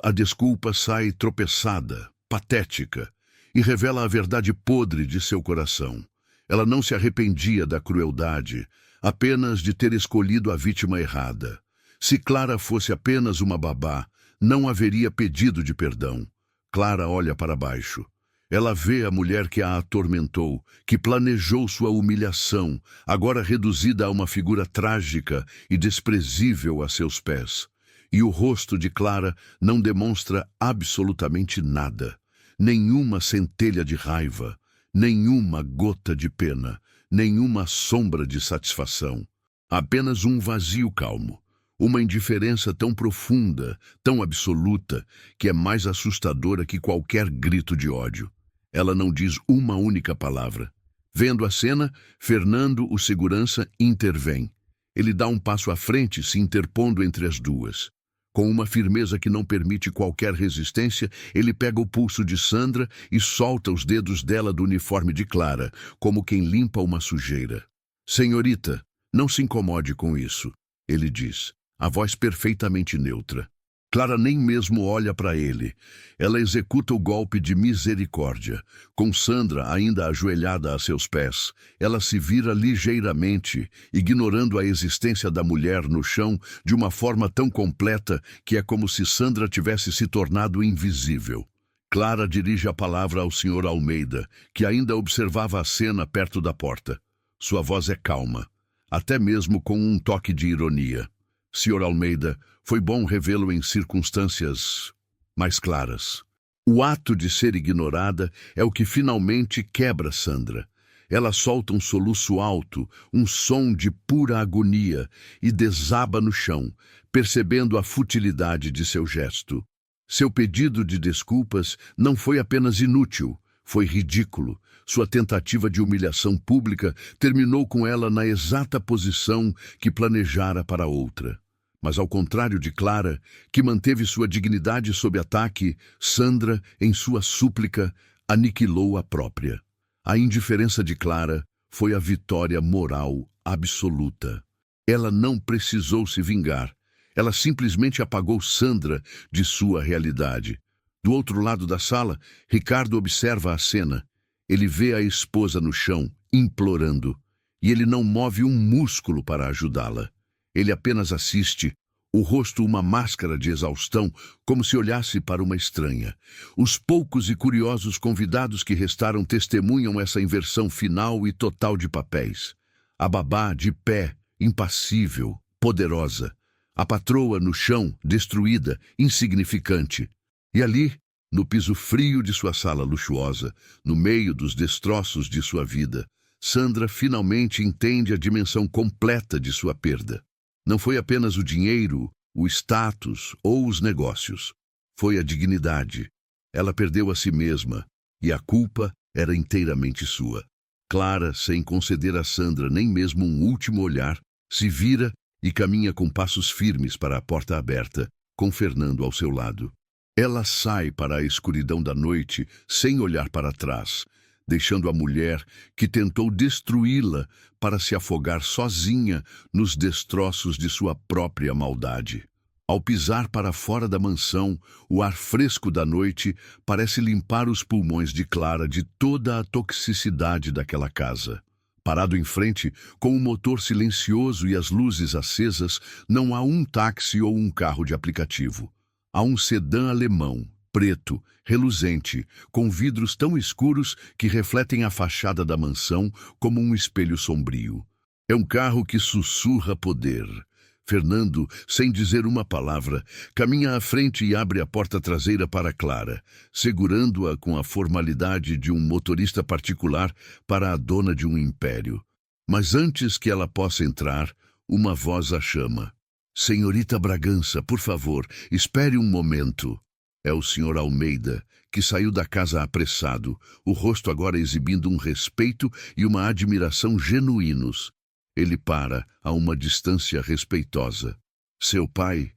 A desculpa sai tropeçada, patética, e revela a verdade podre de seu coração. Ela não se arrependia da crueldade, apenas de ter escolhido a vítima errada. Se Clara fosse apenas uma babá, não haveria pedido de perdão. Clara olha para baixo. Ela vê a mulher que a atormentou, que planejou sua humilhação, agora reduzida a uma figura trágica e desprezível a seus pés. E o rosto de Clara não demonstra absolutamente nada. Nenhuma centelha de raiva, nenhuma gota de pena, nenhuma sombra de satisfação. Apenas um vazio calmo. Uma indiferença tão profunda, tão absoluta, que é mais assustadora que qualquer grito de ódio. Ela não diz uma única palavra. Vendo a cena, Fernando, o segurança, intervém. Ele dá um passo à frente, se interpondo entre as duas. Com uma firmeza que não permite qualquer resistência, ele pega o pulso de Sandra e solta os dedos dela do uniforme de Clara, como quem limpa uma sujeira. Senhorita, não se incomode com isso, ele diz, a voz perfeitamente neutra. Clara nem mesmo olha para ele. Ela executa o golpe de misericórdia. Com Sandra ainda ajoelhada a seus pés, ela se vira ligeiramente, ignorando a existência da mulher no chão de uma forma tão completa que é como se Sandra tivesse se tornado invisível. Clara dirige a palavra ao Sr. Almeida, que ainda observava a cena perto da porta. Sua voz é calma, até mesmo com um toque de ironia. Sr. Almeida, foi bom revê-lo em circunstâncias mais claras. O ato de ser ignorada é o que finalmente quebra Sandra. Ela solta um soluço alto, um som de pura agonia, e desaba no chão, percebendo a futilidade de seu gesto. Seu pedido de desculpas não foi apenas inútil, foi ridículo. Sua tentativa de humilhação pública terminou com ela na exata posição que planejara para outra. Mas ao contrário de Clara, que manteve sua dignidade sob ataque, Sandra, em sua súplica, aniquilou a própria. A indiferença de Clara foi a vitória moral absoluta. Ela não precisou se vingar. Ela simplesmente apagou Sandra de sua realidade. Do outro lado da sala, Ricardo observa a cena. Ele vê a esposa no chão, implorando, e ele não move um músculo para ajudá-la. Ele apenas assiste, o rosto uma máscara de exaustão, como se olhasse para uma estranha. Os poucos e curiosos convidados que restaram testemunham essa inversão final e total de papéis. A babá de pé, impassível, poderosa. A patroa no chão, destruída, insignificante. E ali, no piso frio de sua sala luxuosa, no meio dos destroços de sua vida, Sandra finalmente entende a dimensão completa de sua perda. Não foi apenas o dinheiro, o status ou os negócios. Foi a dignidade. Ela perdeu a si mesma, e a culpa era inteiramente sua. Clara, sem conceder a Sandra nem mesmo um último olhar, se vira e caminha com passos firmes para a porta aberta, com Fernando ao seu lado. Ela sai para a escuridão da noite sem olhar para trás, deixando a mulher que tentou destruí-la para se afogar sozinha nos destroços de sua própria maldade. Ao pisar para fora da mansão, o ar fresco da noite parece limpar os pulmões de Clara de toda a toxicidade daquela casa. Parado em frente, com o motor silencioso e as luzes acesas, não há um táxi ou um carro de aplicativo. Há um sedã alemão, preto, reluzente, com vidros tão escuros que refletem a fachada da mansão como um espelho sombrio. É um carro que sussurra poder. Fernando, sem dizer uma palavra, caminha à frente e abre a porta traseira para Clara, segurando-a com a formalidade de um motorista particular para a dona de um império. Mas antes que ela possa entrar, uma voz a chama. Senhorita Bragança, por favor, espere um momento. É o Sr. Almeida, que saiu da casa apressado, o rosto agora exibindo um respeito e uma admiração genuínos. Ele para a uma distância respeitosa. Seu pai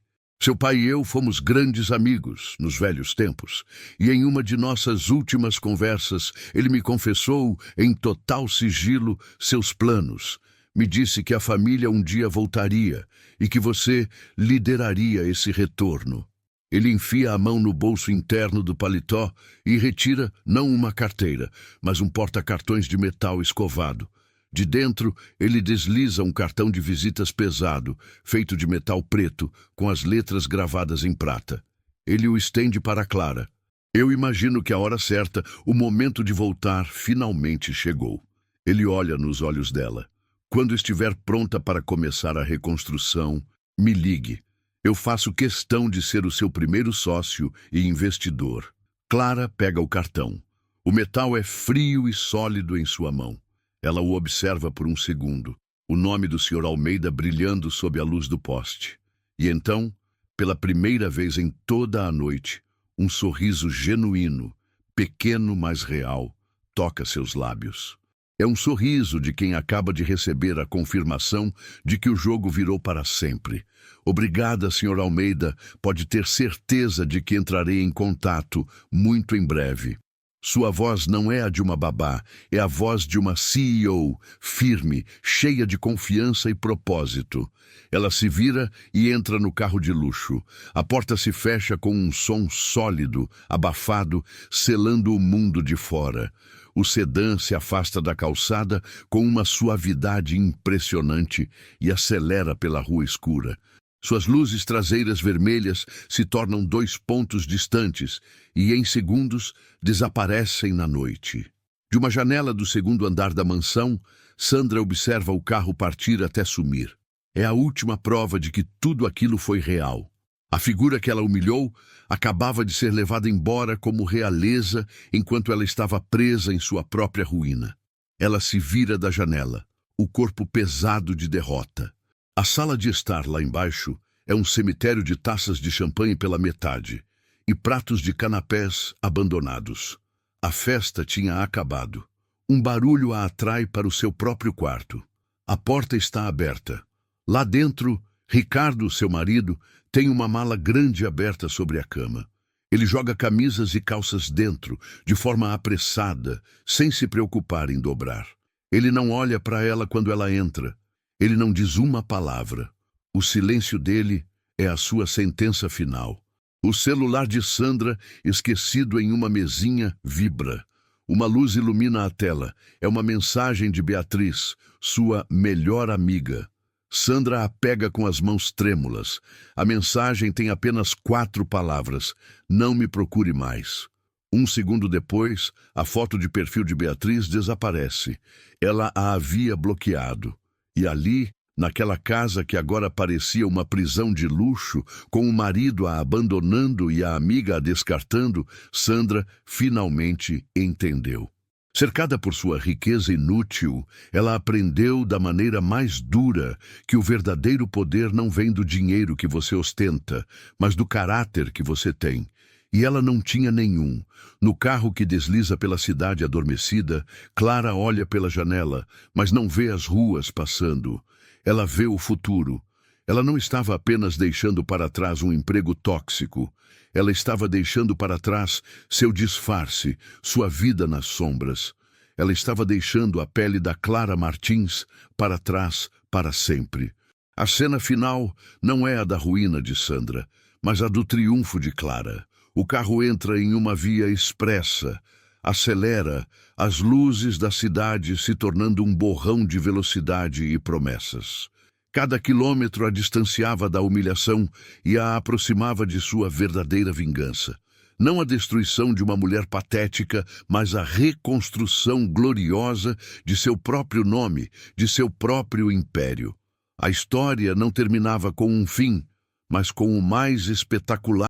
e eu fomos grandes amigos nos velhos tempos, e em uma de nossas últimas conversas ele me confessou, em total sigilo, seus planos. Me disse que a família um dia voltaria e que você lideraria esse retorno. Ele enfia a mão no bolso interno do paletó e retira não uma carteira, mas um porta-cartões de metal escovado. De dentro, ele desliza um cartão de visitas pesado, feito de metal preto, com as letras gravadas em prata. Ele o estende para Clara. Eu imagino que a hora certa, o momento de voltar, finalmente chegou. Ele olha nos olhos dela. Quando estiver pronta para começar a reconstrução, me ligue. Eu faço questão de ser o seu primeiro sócio e investidor. Clara pega o cartão. O metal é frio e sólido em sua mão. Ela o observa por um segundo, o nome do Sr. Almeida brilhando sob a luz do poste. E então, pela primeira vez em toda a noite, um sorriso genuíno, pequeno mas real, toca seus lábios. É um sorriso de quem acaba de receber a confirmação de que o jogo virou para sempre. Obrigada, Sr. Almeida. Pode ter certeza de que entrarei em contato muito em breve. Sua voz não é a de uma babá, é a voz de uma CEO, firme, cheia de confiança e propósito. Ela se vira e entra no carro de luxo. A porta se fecha com um som sólido, abafado, selando o mundo de fora. O sedã se afasta da calçada com uma suavidade impressionante e acelera pela rua escura. Suas luzes traseiras vermelhas se tornam 2 pontos distantes e, em segundos, desaparecem na noite. De uma janela do 2º andar da mansão, Sandra observa o carro partir até sumir. É a última prova de que tudo aquilo foi real. A figura que ela humilhou acabava de ser levada embora como realeza enquanto ela estava presa em sua própria ruína. Ela se vira da janela, o corpo pesado de derrota. A sala de estar lá embaixo é um cemitério de taças de champanhe pela metade e pratos de canapés abandonados. A festa tinha acabado. Um barulho a atrai para o seu próprio quarto. A porta está aberta. Lá dentro, Ricardo, seu marido, tem uma mala grande aberta sobre a cama. Ele joga camisas e calças dentro, de forma apressada, sem se preocupar em dobrar. Ele não olha para ela quando ela entra. Ele não diz uma palavra. O silêncio dele é a sua sentença final. O celular de Sandra, esquecido em uma mesinha, vibra. Uma luz ilumina a tela. É uma mensagem de Beatriz, sua melhor amiga. Sandra a pega com as mãos trêmulas. A mensagem tem apenas 4 palavras. Não me procure mais. 1 segundo depois, a foto de perfil de Beatriz desaparece. Ela a havia bloqueado. E ali, naquela casa que agora parecia uma prisão de luxo, com o marido a abandonando e a amiga a descartando, Sandra finalmente entendeu. Cercada por sua riqueza inútil, ela aprendeu da maneira mais dura que o verdadeiro poder não vem do dinheiro que você ostenta, mas do caráter que você tem. E ela não tinha nenhum. No carro que desliza pela cidade adormecida, Clara olha pela janela, mas não vê as ruas passando. Ela vê o futuro. Ela não estava apenas deixando para trás um emprego tóxico. Ela estava deixando para trás seu disfarce, sua vida nas sombras. Ela estava deixando a pele da Clara Martins para trás para sempre. A cena final não é a da ruína de Sandra, mas a do triunfo de Clara. O carro entra em uma via expressa, acelera, as luzes da cidade se tornando um borrão de velocidade e promessas. Cada quilômetro a distanciava da humilhação e a aproximava de sua verdadeira vingança. Não a destruição de uma mulher patética, mas a reconstrução gloriosa de seu próprio nome, de seu próprio império. A história não terminava com um fim, mas com o mais espetacular